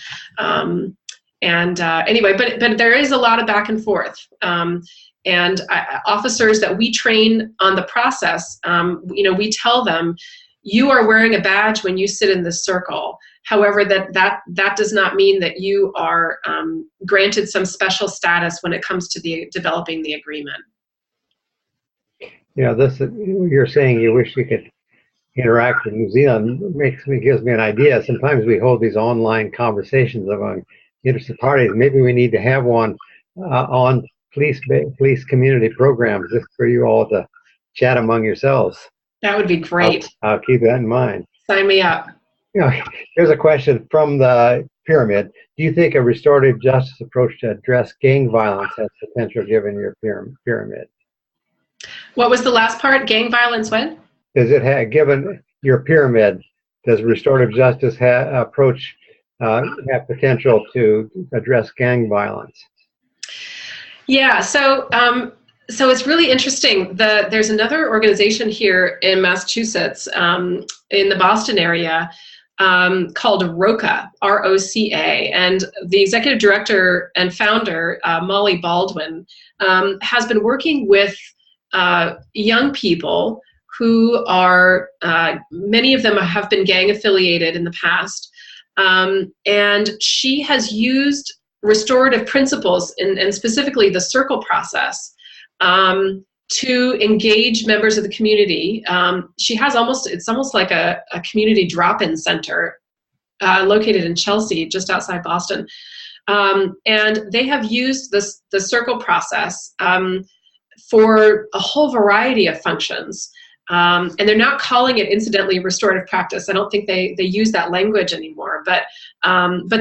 Anyway, but there is a lot of back and forth. And officers that we train on the process, we tell them, you are wearing a badge when you sit in this circle. However, that does not mean that you are granted some special status when it comes to developing the agreement. This you're saying you wish you could interact with New Zealand gives me an idea. Sometimes we hold these online conversations among, interested parties. Maybe we need to have one on police community programs just for you all to chat among yourselves. That would be great. I'll keep that in mind. Sign me up. Here's a question from the pyramid. Do you think a restorative justice approach to address gang violence has potential given your pyramid? What was the last part? Gang violence when? Does it have, given your pyramid, does restorative justice approach have potential to address gang violence? Yeah, so it's really interesting. There's another organization here in Massachusetts, in the Boston area, called ROCA, R-O-C-A, and the executive director and founder, Molly Baldwin, has been working with young people who are, many of them have been gang affiliated in the past, and she has used restorative principles, and specifically the circle process, to engage members of the community. She has it's almost like a community drop-in center located in Chelsea, just outside Boston. And they have used the circle process for a whole variety of functions. And they're not calling it, incidentally, restorative practice. I don't think they use that language anymore, but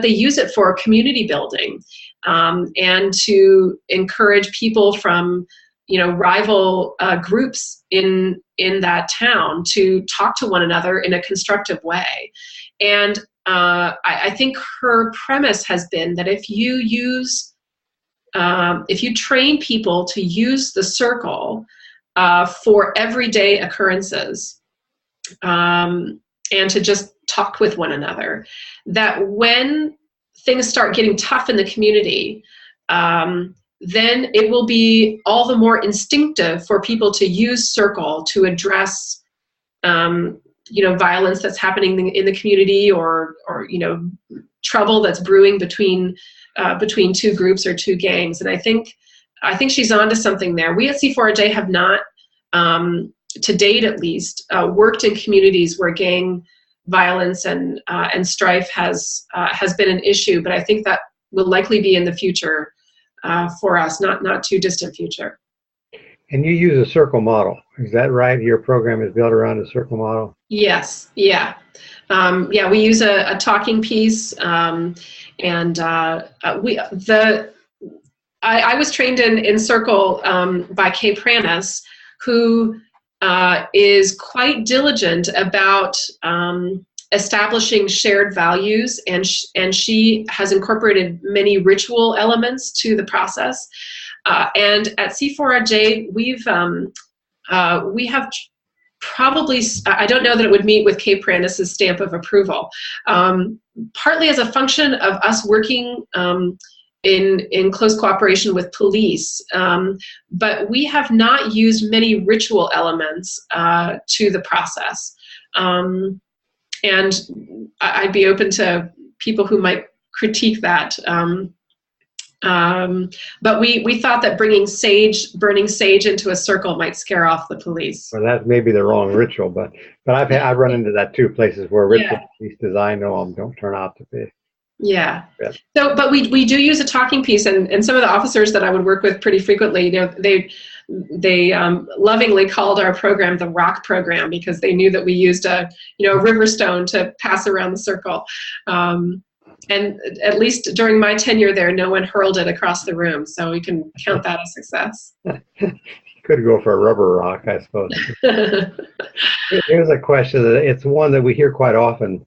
they use it for community building, and to encourage people from rival groups in that town to talk to one another in a constructive way. And I think her premise has been that if you train people to use the circle for everyday occurrences, and to just talk with one another, that when things start getting tough in the community, then it will be all the more instinctive for people to use circle to address violence that's happening in the community, or trouble that's brewing between two groups or two gangs. And I think she's onto something there. We at C4RJ have not, to date at least, worked in communities where gang violence and strife has been an issue, but I think that will likely be in the future for us, not too distant future. And you use a circle model, is that right? Your program is built around a circle model? Yes, yeah. We use a talking piece, and I was trained in circle by Kay Pranis, who is quite diligent about establishing shared values, and she has incorporated many ritual elements to the process. And at C4RJ, we have probably, I don't know that it would meet with Kay Pranis' stamp of approval, partly as a function of us working in close cooperation with police, but we have not used many ritual elements to the process. And I'd be open to people who might critique that. But we thought that burning sage into a circle might scare off the police. Well, that may be the wrong ritual, but I've run into that too, places where rituals, at least as I know them, don't turn out to be. Yeah. So, but we do use a talking piece, and some of the officers that I would work with pretty frequently, they lovingly called our program the rock program, because they knew that we used a river stone to pass around the circle. And at least during my tenure there, no one hurled it across the room, so we can count that a success. Could go for a rubber rock, I suppose. Here's a question. It's one that we hear quite often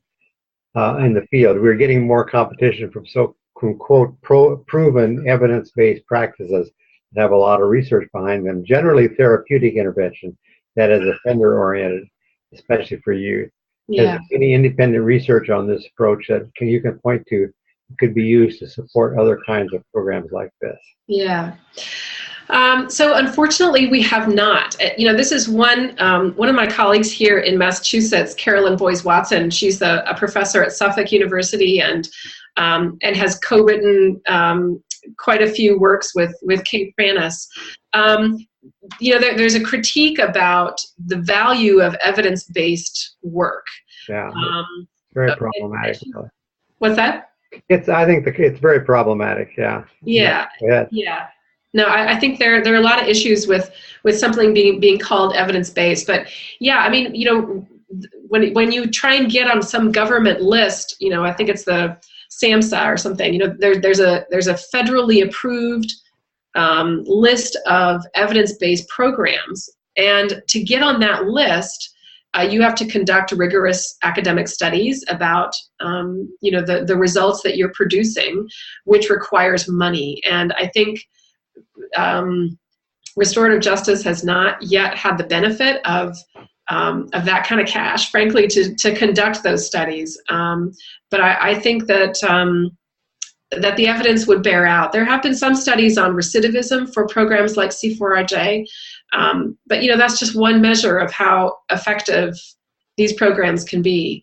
in the field. We're getting more competition from so-called proven evidence-based practices that have a lot of research behind them, generally therapeutic intervention that is offender-oriented, especially for youth. Yeah. Is there any independent research on this approach that you can point to could be used to support other kinds of programs like this? Yeah. So unfortunately, we have not. This is one of my colleagues here in Massachusetts, Carolyn Boyes-Watson. She's a professor at Suffolk University and has co-written quite a few works with Kay Pranis. There's a critique about the value of evidence-based work. Yeah, very problematic. What's that? I think it's very problematic. Yeah. Yeah. Yeah. Yeah. No, I think there are a lot of issues with something being called evidence-based. But yeah, I mean, when you try and get on some government list, I think it's the SAMHSA or something. There's a federally approved list of evidence-based programs, and to get on that list, you have to conduct rigorous academic studies about the results that you're producing, which requires money. And I think restorative justice has not yet had the benefit of that kind of cash, frankly, to conduct those studies. But I think that that the evidence would bear out. There have been some studies on recidivism for programs like C4RJ, but that's just one measure of how effective these programs can be.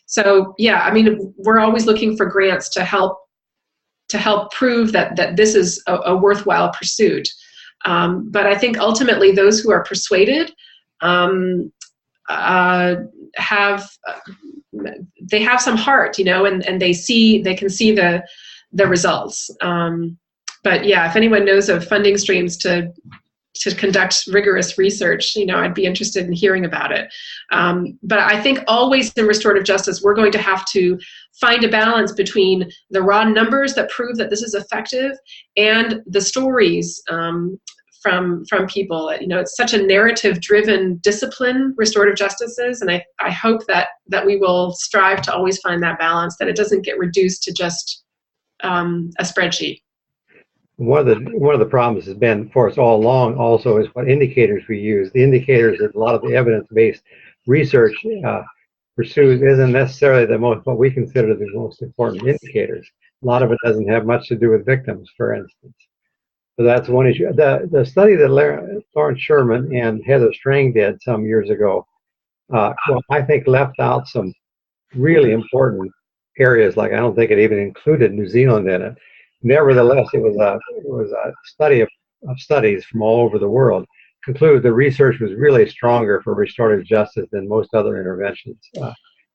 So yeah, I mean, we're always looking for grants to help prove that this is a worthwhile pursuit. But I think ultimately those who are persuaded have some heart, and they can see the results. But yeah, if anyone knows of funding streams to conduct rigorous research, I'd be interested in hearing about it. But I think always in restorative justice, we're going to have to find a balance between the raw numbers that prove that this is effective and the stories from people. It's such a narrative-driven discipline, restorative justice is, and I hope that we will strive to always find that balance, that it doesn't get reduced to just a spreadsheet. One of the problems has been for us all along also is what indicators we use. The indicators that a lot of the evidence-based research pursues isn't necessarily what we consider the most important indicators. A lot of it doesn't have much to do with victims, for instance. So that's one issue. The study that Lawrence Sherman and Heather Strang did some years ago, I think left out some really important areas. Like I don't think it even included New Zealand in it. Nevertheless, it was a study of studies from all over the world. Concluded the research was really stronger for restorative justice than most other interventions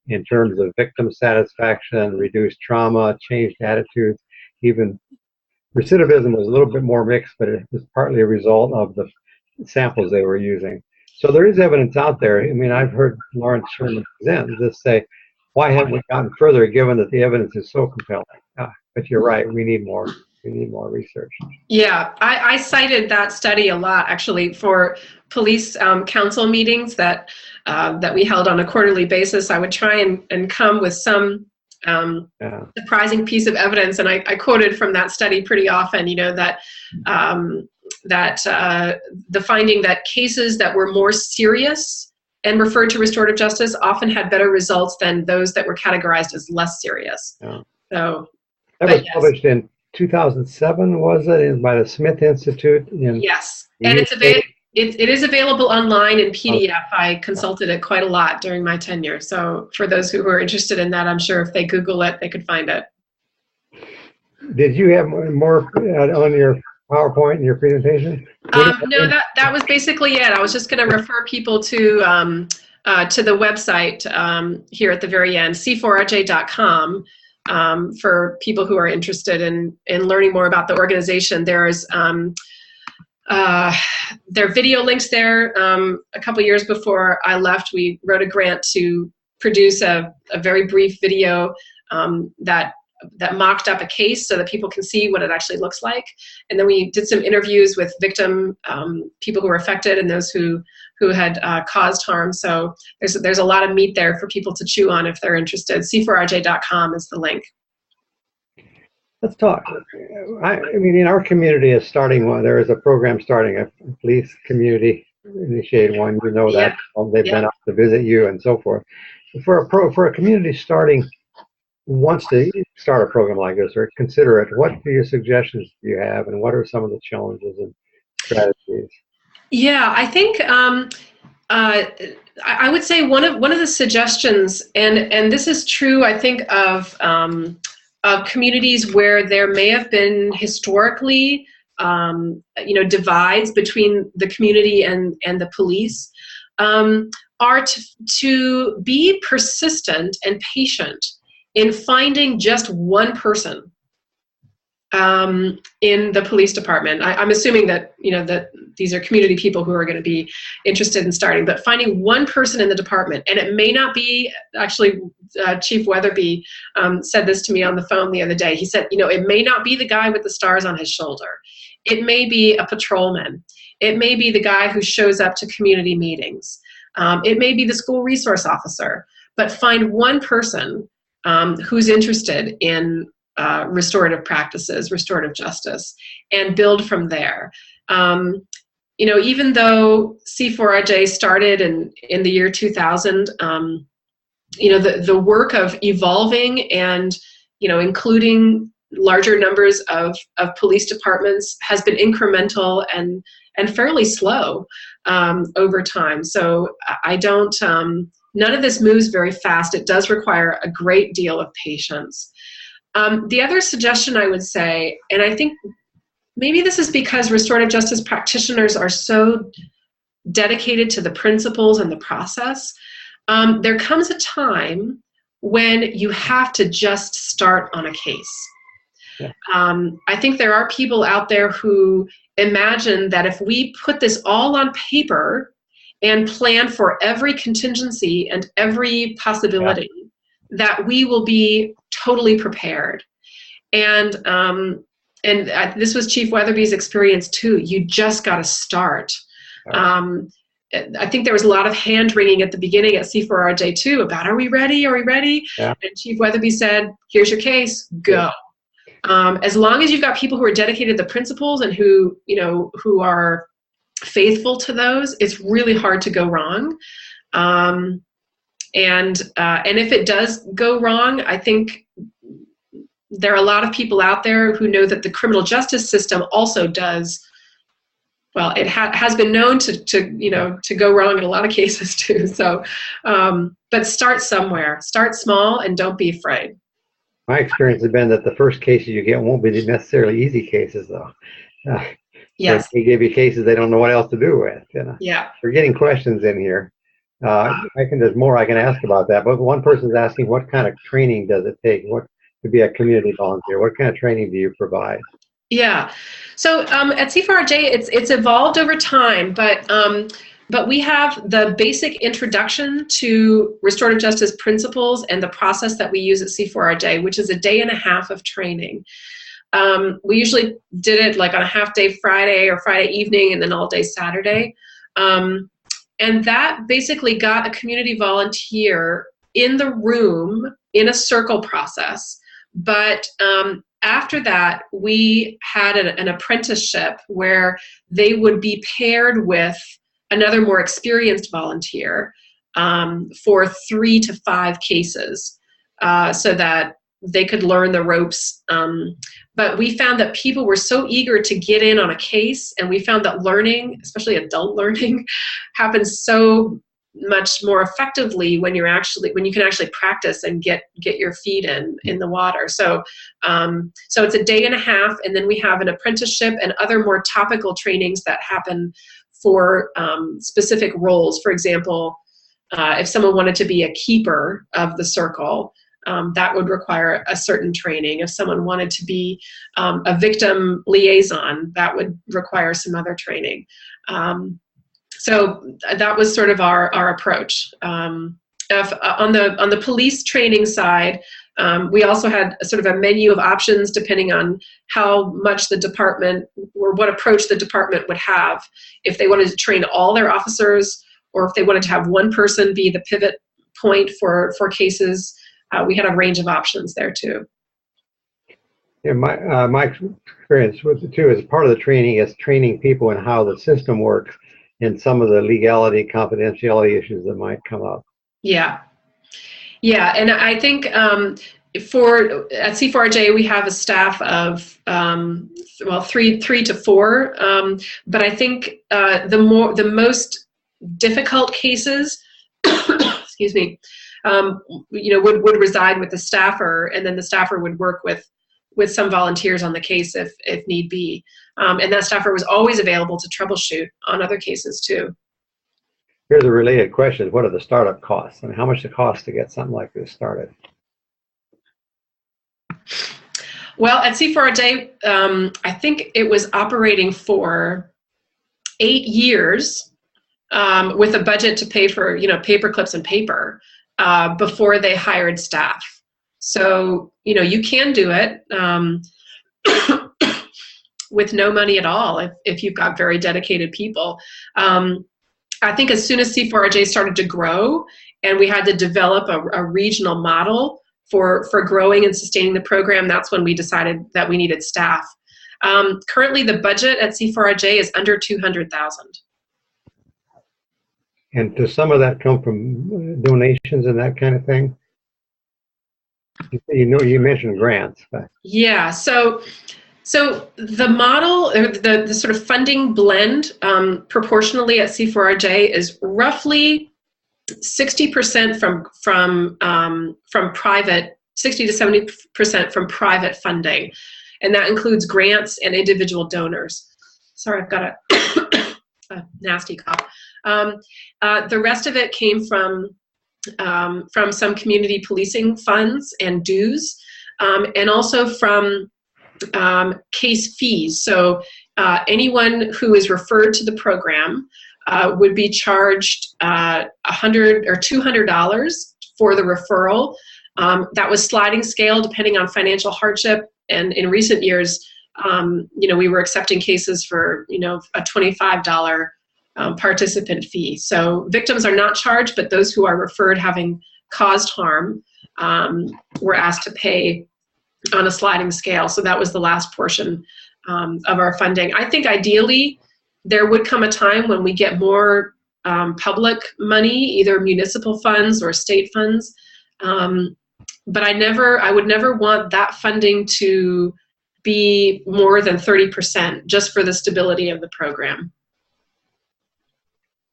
in terms of victim satisfaction, reduced trauma, changed attitudes. Even recidivism was a little bit more mixed, but it was partly a result of the samples they were using. So there is evidence out there. I mean, I've heard Lawrence Sherman present this say, why haven't we gotten further given that the evidence is so compelling? But you're right, we need more research. Yeah, I cited that study a lot, actually, for police council meetings that we held on a quarterly basis. I would try and come with some surprising piece of evidence, and I quoted from that study pretty often, that the finding that cases that were more serious and referred to restorative justice often had better results than those that were categorized as less serious. Yeah. So that was published in 2007, was it, by the Smith Institute? Yes, and it is available online in PDF. I consulted it quite a lot during my tenure. So for those who are interested in that, I'm sure if they Google it, they could find it. Did you have more on your PowerPoint in your presentation? No, that was basically it. I was just going to refer people to the website here at the very end, c4rj.com. For people who are interested in learning more about the organization. There's there are video links there. A couple years before I left, we wrote a grant to produce a very brief video that mocked up a case so that people can see what it actually looks like. And then we did some interviews with victim people who were affected and those who had caused harm. So there's a lot of meat there for people to chew on if they're interested. c4rj.com is the link. Let's talk. I mean, in our community is starting one. There is a program starting, a police community initiated one. You know that they've been up to visit you and so forth. For a community wants to start a program like this or consider it, what are your suggestions do you have, and what are some of the challenges and strategies? Yeah, I think I would say one of the suggestions, and this is true, I think, of communities where there may have been historically, divides between the community and the police, are to be persistent and patient in finding just one person in the police department. I'm assuming that, that these are community people who are going to be interested in starting, but finding one person in the department, and it may not be, actually, Chief Weatherby said this to me on the phone the other day. He said, it may not be the guy with the stars on his shoulder. It may be a patrolman. It may be the guy who shows up to community meetings. It may be the school resource officer, but find one person who's interested in restorative practices, restorative justice, and build from there. Even though C4RJ started in the year 2000, the work of evolving and, including larger numbers of police departments has been incremental and fairly slow over time. So I don't, none of this moves very fast. It does require a great deal of patience. The other suggestion I would say, and I think maybe this is because restorative justice practitioners are so dedicated to the principles and the process, there comes a time when you have to just start on a case. Yeah. I think there are people out there who imagine that if we put this all on paper and plan for every contingency and every possibility, that we will be totally prepared. And this was Chief Weatherby's experience too. You just got to start. I think there was a lot of hand wringing at the beginning at C4RJ too about, are we ready? Are we ready? Yeah. And Chief Weatherby said, here's your case, go. As long as you've got people who are dedicated to the principles and who are faithful to those, it's really hard to go wrong. And if it does go wrong, I think there are a lot of people out there who know that the criminal justice system also does, well, it has been known to go wrong in a lot of cases too. So, but start somewhere, start small, and don't be afraid. My experience has been that the first cases you get won't be necessarily easy cases, though. Yes. They give you cases they don't know what else to do with. Yeah. We're getting questions in here. There's more I can ask about that, but one person's asking, what kind of training does it take? What to be a community volunteer? What kind of training do you provide? Yeah, so at C4RJ, it's evolved over time, but we have the basic introduction to restorative justice principles and the process that we use at C4RJ, which is a day and a half of training. We usually did it like on a half day Friday or Friday evening and then all day Saturday. And that basically got a community volunteer in the room in a circle process. But after that, we had an apprenticeship where they would be paired with another more experienced volunteer for 3 to 5 cases so that they could learn the ropes. But we found that people were so eager to get in on a case, and we found that learning, especially adult learning, happens so much more effectively when you can actually practice and get your feet in the water. So it's a day and a half, and then we have an apprenticeship and other more topical trainings that happen for specific roles. For example, if someone wanted to be a keeper of the circle, that would require a certain training. If someone wanted to be a victim liaison, that would require some other training. So that was sort of our approach. On the police training side, we also had sort of a menu of options depending on how much the department or what approach the department would have. If they wanted to train all their officers, or if they wanted to have one person be the pivot point for cases, we had a range of options there too. Yeah, my experience with it too is part of the training is training people in how the system works and some of the legality, confidentiality issues that might come up. Yeah, and I think at C4RJ we have a staff of 3 to 4, but I think the most difficult cases, excuse me, would reside with the staffer, and then the staffer would work with some volunteers on the case if need be. And that staffer was always available to troubleshoot on other cases too. Here's a related question. What are the startup costs? I mean, how much it costs to get something like this started? Well, at C4RJ, I think it was operating for 8 years with a budget to pay for, paper clips and paper before they hired staff. So, you can do it with no money at all if you've got very dedicated people. I think as soon as C4RJ started to grow and we had to develop a regional model for growing and sustaining the program, that's when we decided that we needed staff. Currently, the budget at C4RJ is under $200,000. And does some of that come from donations and that kind of thing? You mentioned grants. Yeah, so the model, or the sort of funding blend proportionally at C4RJ is roughly 60% from private, 60 to 70% from private funding, and that includes grants and individual donors. Sorry, I've got a nasty cough. The rest of it came from some community policing funds and dues, and also from case fees. So anyone who is referred to the program would be charged $100 or $200 for the referral. That was sliding scale depending on financial hardship. And in recent years, we were accepting cases for, a $25 participant fee. So victims are not charged, but those who are referred having caused harm were asked to pay on a sliding scale. So that was the last portion of our funding. I think ideally there would come a time when we get more public money, either municipal funds or state funds. But I would never want that funding to be more than 30% just for the stability of the program.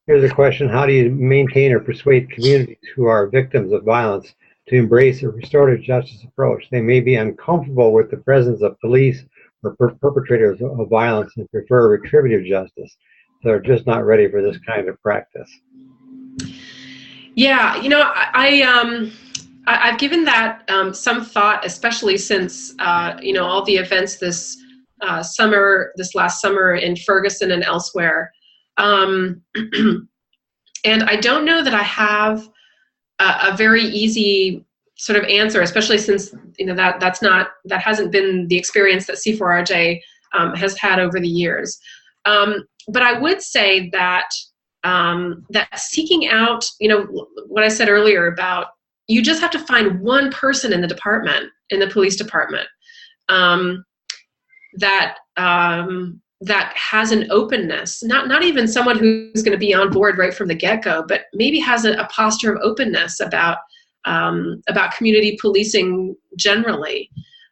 Here's a question: how do you maintain or persuade communities who are victims of violence to embrace a restorative justice approach? They may be uncomfortable with the presence of police or perpetrators of violence and prefer retributive justice. They're just not ready for this kind of practice. Yeah, I've given that some thought, especially since all the events this last summer in Ferguson and elsewhere. And I don't know that I have a very easy sort of answer, especially since that hasn't been the experience that C4RJ has had over the years. But I would say that that seeking out, what I said earlier about, you just have to find one person in the department, in the police department, that has an openness, not even someone who's going to be on board right from the get-go, but maybe has a posture of openness about community policing generally.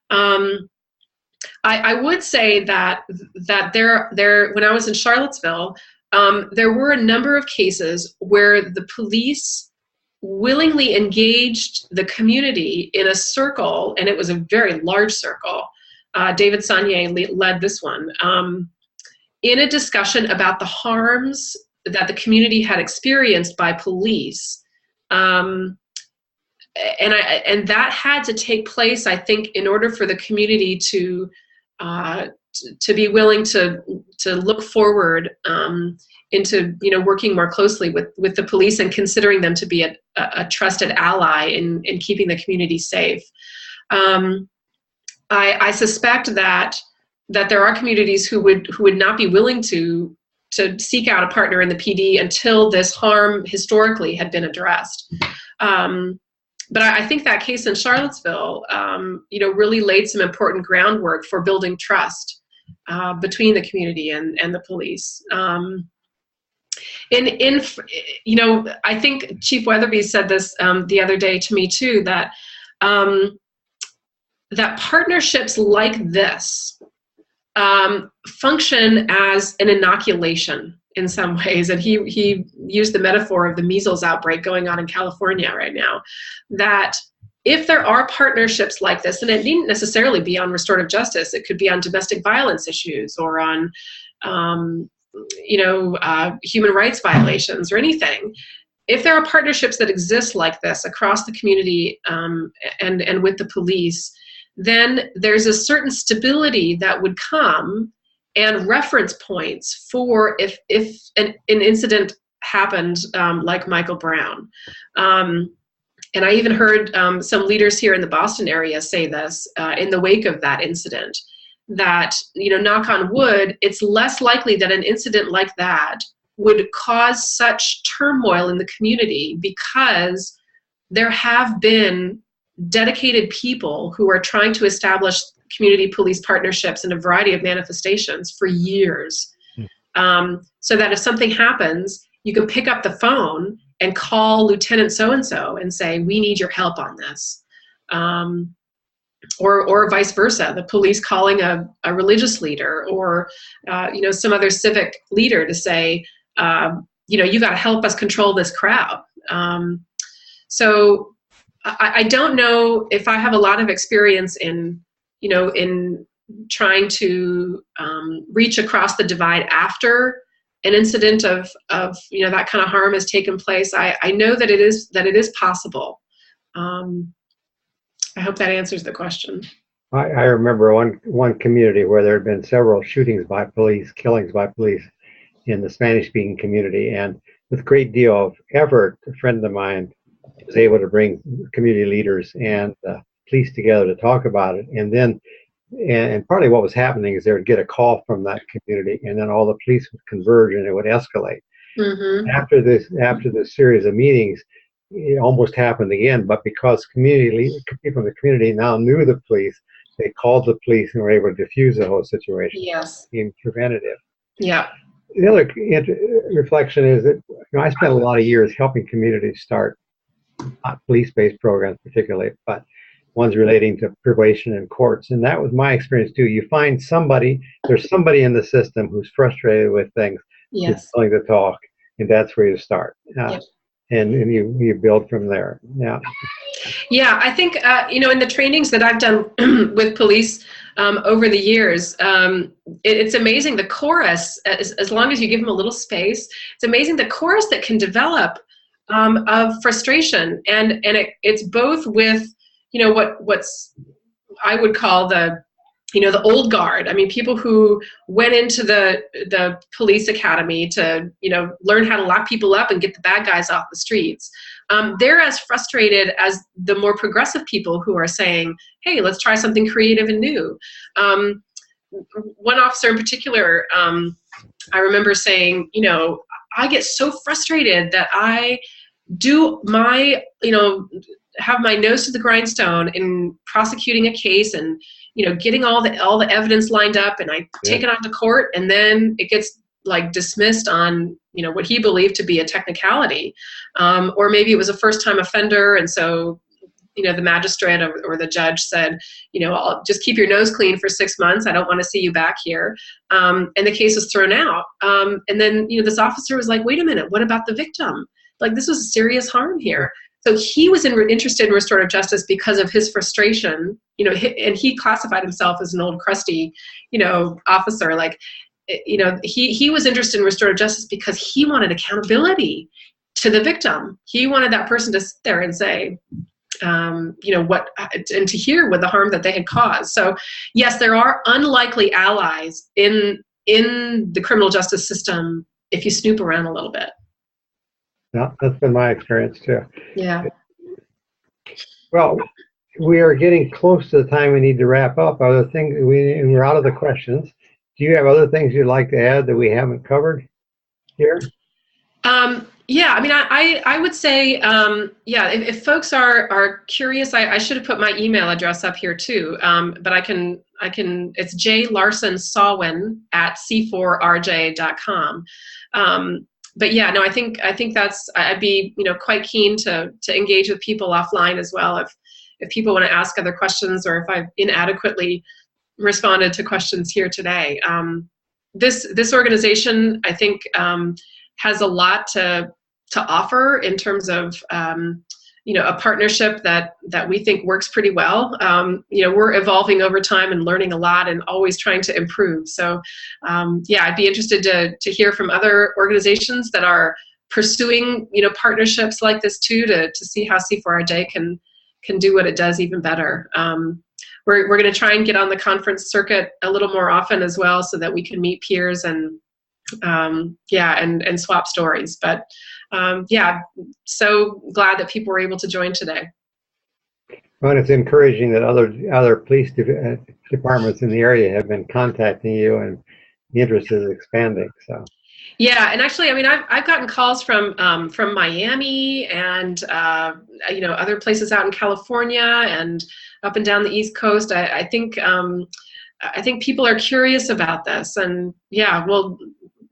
I would say that there when I was in Charlottesville, there were a number of cases where the police willingly engaged the community in a circle, and it was a very large circle. David Saunier led this one, in a discussion about the harms that the community had experienced by police. And that had to take place, I think, in order for the community to be willing to look forward into working more closely with the police and considering them to be a trusted ally in keeping the community safe. I suspect that there are communities who would not be willing to seek out a partner in the PD until this harm historically had been addressed. But I think that case in Charlottesville, really laid some important groundwork for building trust between the community and the police. I think Chief Weatherby said this the other day to me too, that partnerships like this function as an inoculation in some ways. And he used the metaphor of the measles outbreak going on in California right now, that if there are partnerships like this, and it needn't necessarily be on restorative justice, it could be on domestic violence issues or on human rights violations or anything. If there are partnerships that exist like this across the community and with the police, then there's a certain stability that would come and reference points for if an incident happened like Michael Brown. And I even heard some leaders here in the Boston area say this in the wake of that incident, that, knock on wood, it's less likely that an incident like that would cause such turmoil in the community, because there have been dedicated people who are trying to establish community police partnerships in a variety of manifestations for years. So that if something happens, you can pick up the phone and call Lieutenant so-and-so and say, we need your help on this. Or vice versa, the police calling a religious leader or some other civic leader to say, you got to help us control this crowd. So I don't know if I have a lot of experience in trying to reach across the divide after an incident of that kind of harm has taken place. I know that it is possible. I hope that answers the question. I remember one community where there had been several shootings by police, killings by police in the Spanish-speaking community, and with a great deal of effort, a friend of mine was able to bring community leaders and police together to talk about it. And partly what was happening is they would get a call from that community, and then all the police would converge and it would escalate. Mm-hmm. After this series of meetings, it almost happened again, but because people in the community now knew the police, they called the police and were able to diffuse the whole situation. Yes. Being preventative. Yeah. The other reflection is that I spent a lot of years helping communities start not police-based programs particularly, but ones relating to probation and courts. And that was my experience too. You find there's somebody in the system who's frustrated with things, yes, who's willing to talk, and that's where you start. Yep. And you build from there. Yeah. Yeah, I think, in the trainings that I've done with police over the years, it's amazing the chorus, as long as you give them a little space, it's amazing the chorus that can develop of frustration. And it's both with, what's I would call the old guard. I mean, people who went into the police academy to, learn how to lock people up and get the bad guys off the streets. They're as frustrated as the more progressive people who are saying, hey, let's try something creative and new. One officer in particular, I remember saying, I get so frustrated that I do my, have my nose to the grindstone in prosecuting a case and, getting all the evidence lined up, and I take it on to court, and then it gets dismissed on, what he believed to be a technicality. Or maybe it was a first-time offender, and so, the magistrate or the judge said, I'll just keep your nose clean for 6 months. I don't want to see you back here. And the case was thrown out. And then, this officer was like, wait a minute, what about the victim? This was a serious harm here. So he was interested in restorative justice because of his frustration, and he classified himself as an old crusty, officer. He was interested in restorative justice because he wanted accountability to the victim. He wanted that person to sit there and say, and to hear what the harm that they had caused. So yes, there are unlikely allies in the criminal justice system if you snoop around a little bit. Yeah, that's been my experience too. Yeah. Well, we are getting close to the time we need to wrap up. Other things, we're out of the questions. Do you have other things you'd like to add that we haven't covered here? Yeah, I mean, I would say, if folks are curious, I should have put my email address up here too. But I can, it's jlarsonsawin at c4rj.com. But yeah, no, I think that's, I'd be, quite keen to engage with people offline as well. If people want to ask other questions, or if I've inadequately responded to questions here today. This organization, I think, has a lot to offer in terms of, a partnership that we think works pretty well. We're evolving over time and learning a lot and always trying to improve. So, I'd be interested to hear from other organizations that are pursuing, partnerships like this too, to see how C4RJ can do what it does even better. we're going to try and get on the conference circuit a little more often as well, so that we can meet peers and and swap stories. But so glad that people were able to join today. Well, it's encouraging that other police departments in the area have been contacting you, and the interest is expanding. So. Yeah, and actually, I mean, I've gotten calls from Miami and other places out in California and up and down the East Coast. I think people are curious about this, and yeah, well,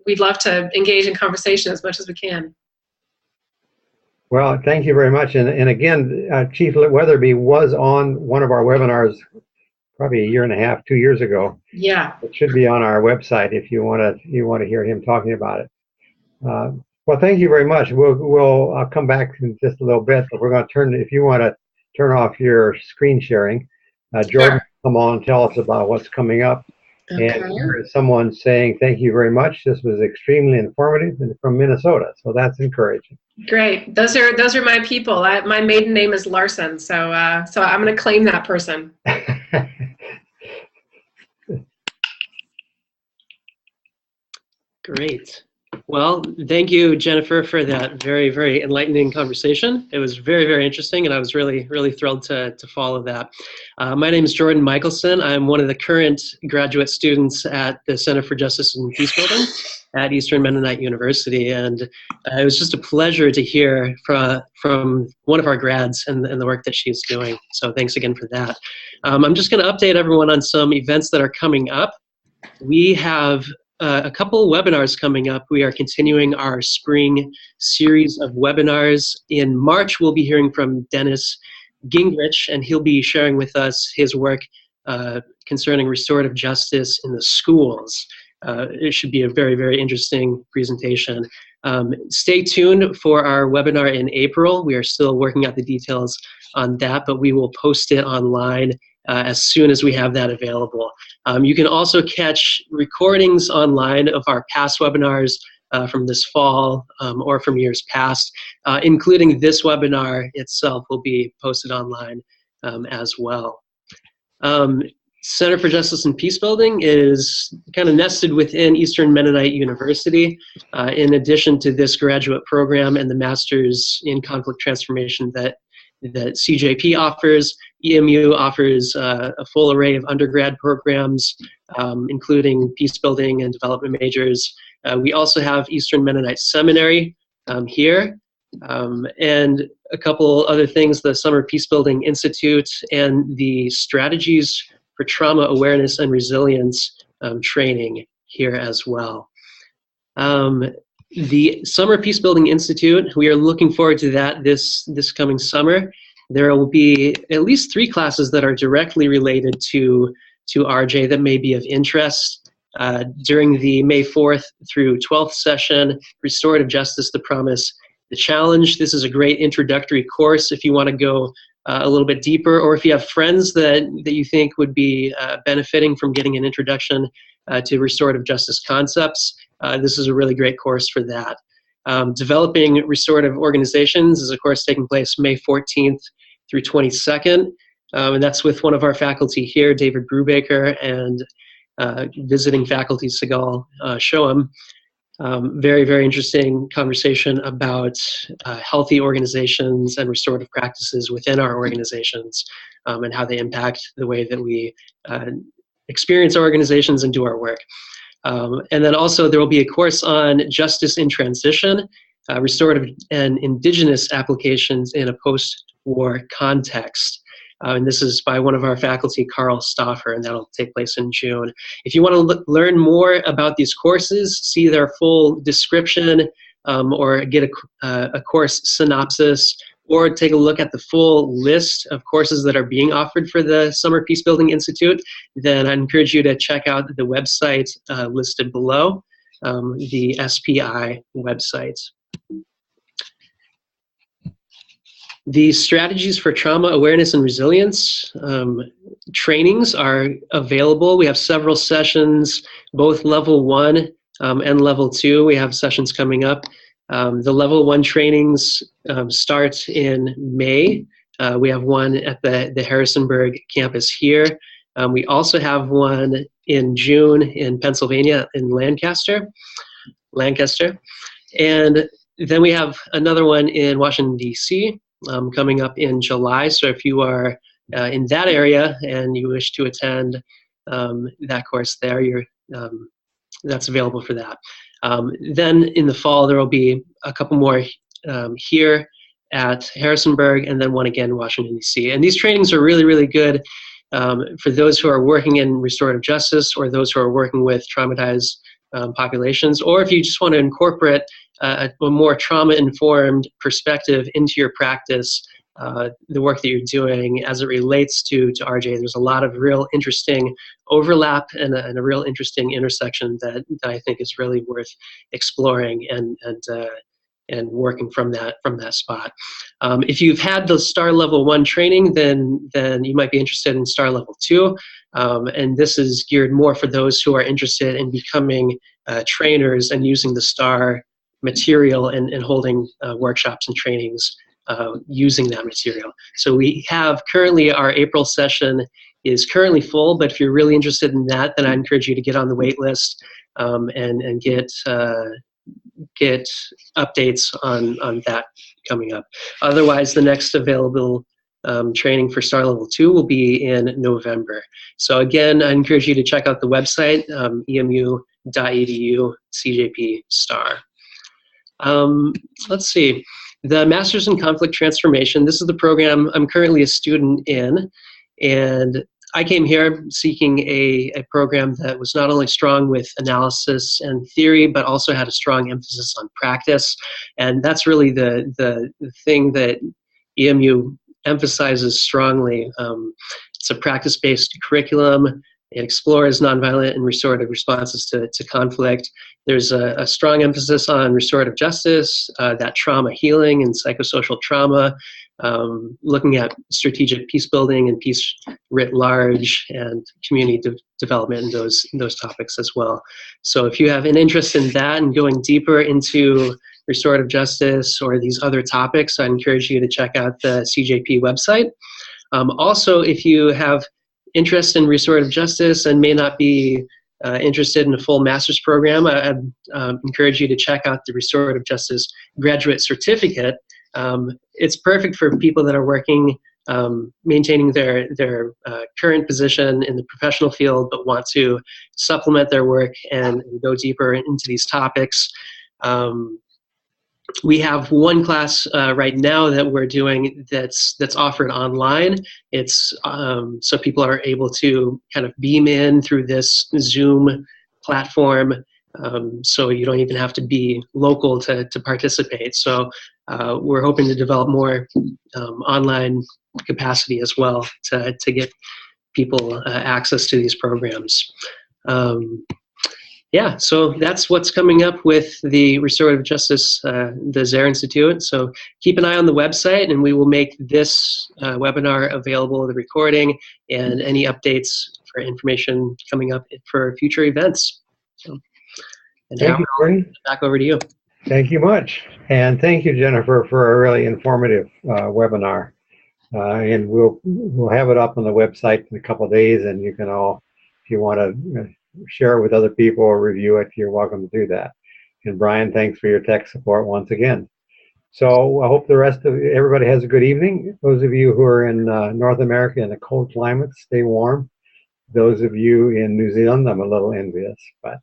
we'd love to engage in conversation as much as we can. Well, thank you very much. And again, Chief Weatherby was on one of our webinars probably 1.5 years, 2 years ago. Yeah. It should be on our website if you want to hear him talking about it. Well, thank you very much. I'll come back in just a little bit, but we're going to if you want to turn off your screen sharing, Jordan, come on and tell us about what's coming up. Okay. And here is someone saying, thank you very much. This was extremely informative, and from Minnesota. So that's encouraging. Great. Those are my people. My maiden name is Larson. So I'm going to claim that person. Great. Well, thank you, Jennifer, for that very, very enlightening conversation. It was very, very interesting, and I was really, really thrilled to follow that. My name is Jordan Michelson. I'm one of the current graduate students at the Center for Justice and Peacebuilding at Eastern Mennonite University, and it was just a pleasure to hear from one of our grads and the work that she's doing. So thanks again for that. I'm just going to update everyone on some events that are coming up. We have a couple webinars coming up. We are continuing our spring series of webinars. In March, we'll be hearing from Dennis Gingrich, and he'll be sharing with us his work concerning restorative justice in the schools. It should be a very, very interesting presentation. Stay tuned for our webinar in April. We are still working out the details on that, but we will post it online as soon as we have that available. You can also catch recordings online of our past webinars from this fall or from years past, including this webinar itself will be posted online as well. Center for Justice and Peacebuilding is kind of nested within Eastern Mennonite University. In addition to this graduate program and the Masters in Conflict Transformation that CJP offers, EMU offers a full array of undergrad programs, including peacebuilding and development majors. We also have Eastern Mennonite Seminary here, and a couple other things, the Summer Peacebuilding Institute and the Strategies for Trauma Awareness and Resilience training here as well. The Summer Peacebuilding Institute, we are looking forward to that this coming summer. There will be at least 3 classes that are directly related to RJ that may be of interest. During the May 4th through 12th session, Restorative Justice, the Promise, the Challenge. This is a great introductory course if you want to go a little bit deeper, or if you have friends that you think would be benefiting from getting an introduction to restorative justice concepts. This is a really great course for that. Developing Restorative Organizations is a course taking place May 14th through 22nd, and that's with one of our faculty here, David Brubaker, and visiting faculty, Sigal Shoam. Very, very interesting conversation about healthy organizations and restorative practices within our organizations and how they impact the way that we experience our organizations and do our work. And then also there will be a course on justice in transition, restorative and indigenous applications in a post-war context. And this is by one of our faculty, Carl Stauffer, and that'll take place in June. If you want to learn more about these courses, see their full description, or get a course synopsis, or take a look at the full list of courses that are being offered for the Summer Peacebuilding Institute, then I encourage you to check out the website listed below, the SPI website. The Strategies for Trauma Awareness and Resilience trainings are available. We have several sessions, both level 1 and level 2. We have sessions coming up. The level 1 trainings start in May We have one at the Harrisonburg campus here. We also have one in June in Pennsylvania in Lancaster. And then we have another one in Washington, D.C. Coming up in July. So if you are in that area and you wish to attend that course there, that's available for that. Then in the fall, there will be a couple more here at Harrisonburg, and then one again in Washington, D.C. And these trainings are really, really good for those who are working in restorative justice, or those who are working with traumatized populations, or if you just want to incorporate a more trauma-informed perspective into your practice, the work that you're doing as it relates to RJ. There's a lot of real interesting overlap and a real interesting intersection that I think is really worth exploring and working from that spot. If you've had the STAR Level 1 training, then you might be interested in STAR Level 2. And this is geared more for those who are interested in becoming trainers and using the STAR material and holding workshops and trainings using that material. So we have currently, our April session is currently full, but if you're really interested in that, then I encourage you to get on the wait list and get updates on that coming up. Otherwise, the next available training for STAR Level 2 will be in November. So again, I encourage you to check out the website, emu.edu CJP STAR. Let's see. The Masters in Conflict Transformation, this is the program I'm currently a student in, and I came here seeking a program that was not only strong with analysis and theory, but also had a strong emphasis on practice. And that's really the thing that EMU emphasizes strongly. It's a practice-based curriculum. It explores nonviolent and restorative responses to conflict. There's a strong emphasis on restorative justice, that trauma healing and psychosocial trauma, looking at strategic peace building and peace writ large, and community development and those topics as well. So if you have an interest in that and going deeper into restorative justice or these other topics, I encourage you to check out the CJP website. Also, if you have interest in restorative justice and may not be interested in a full master's program, I encourage you to check out the Restorative Justice Graduate Certificate. It's perfect for people that are working, maintaining their current position in the professional field, but want to supplement their work and go deeper into these topics. We have one class right now that we're doing that's offered online. It's so people are able to kind of beam in through this Zoom platform, so you don't even have to be local to participate. So we're hoping to develop more online capacity as well to get people access to these programs. Yeah, so that's what's coming up with the Restorative Justice, the Zehr Institute. So keep an eye on the website, and we will make this webinar available, the recording, and any updates for information coming up for future events. So, and thank you, Gordon. Back over to you. Thank you much. And thank you, Jennifer, for a really informative webinar. And we'll have it up on the website in a couple of days, and you can all, if you want to share it with other people or review it, you're welcome to do that. And Brian, thanks for your tech support once again. So I hope the rest of everybody has a good evening. Those of you who are in North America in a cold climate, stay warm. Those of you in New Zealand, I'm a little envious, but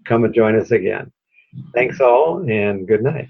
come and join us again. Thanks all, and good night.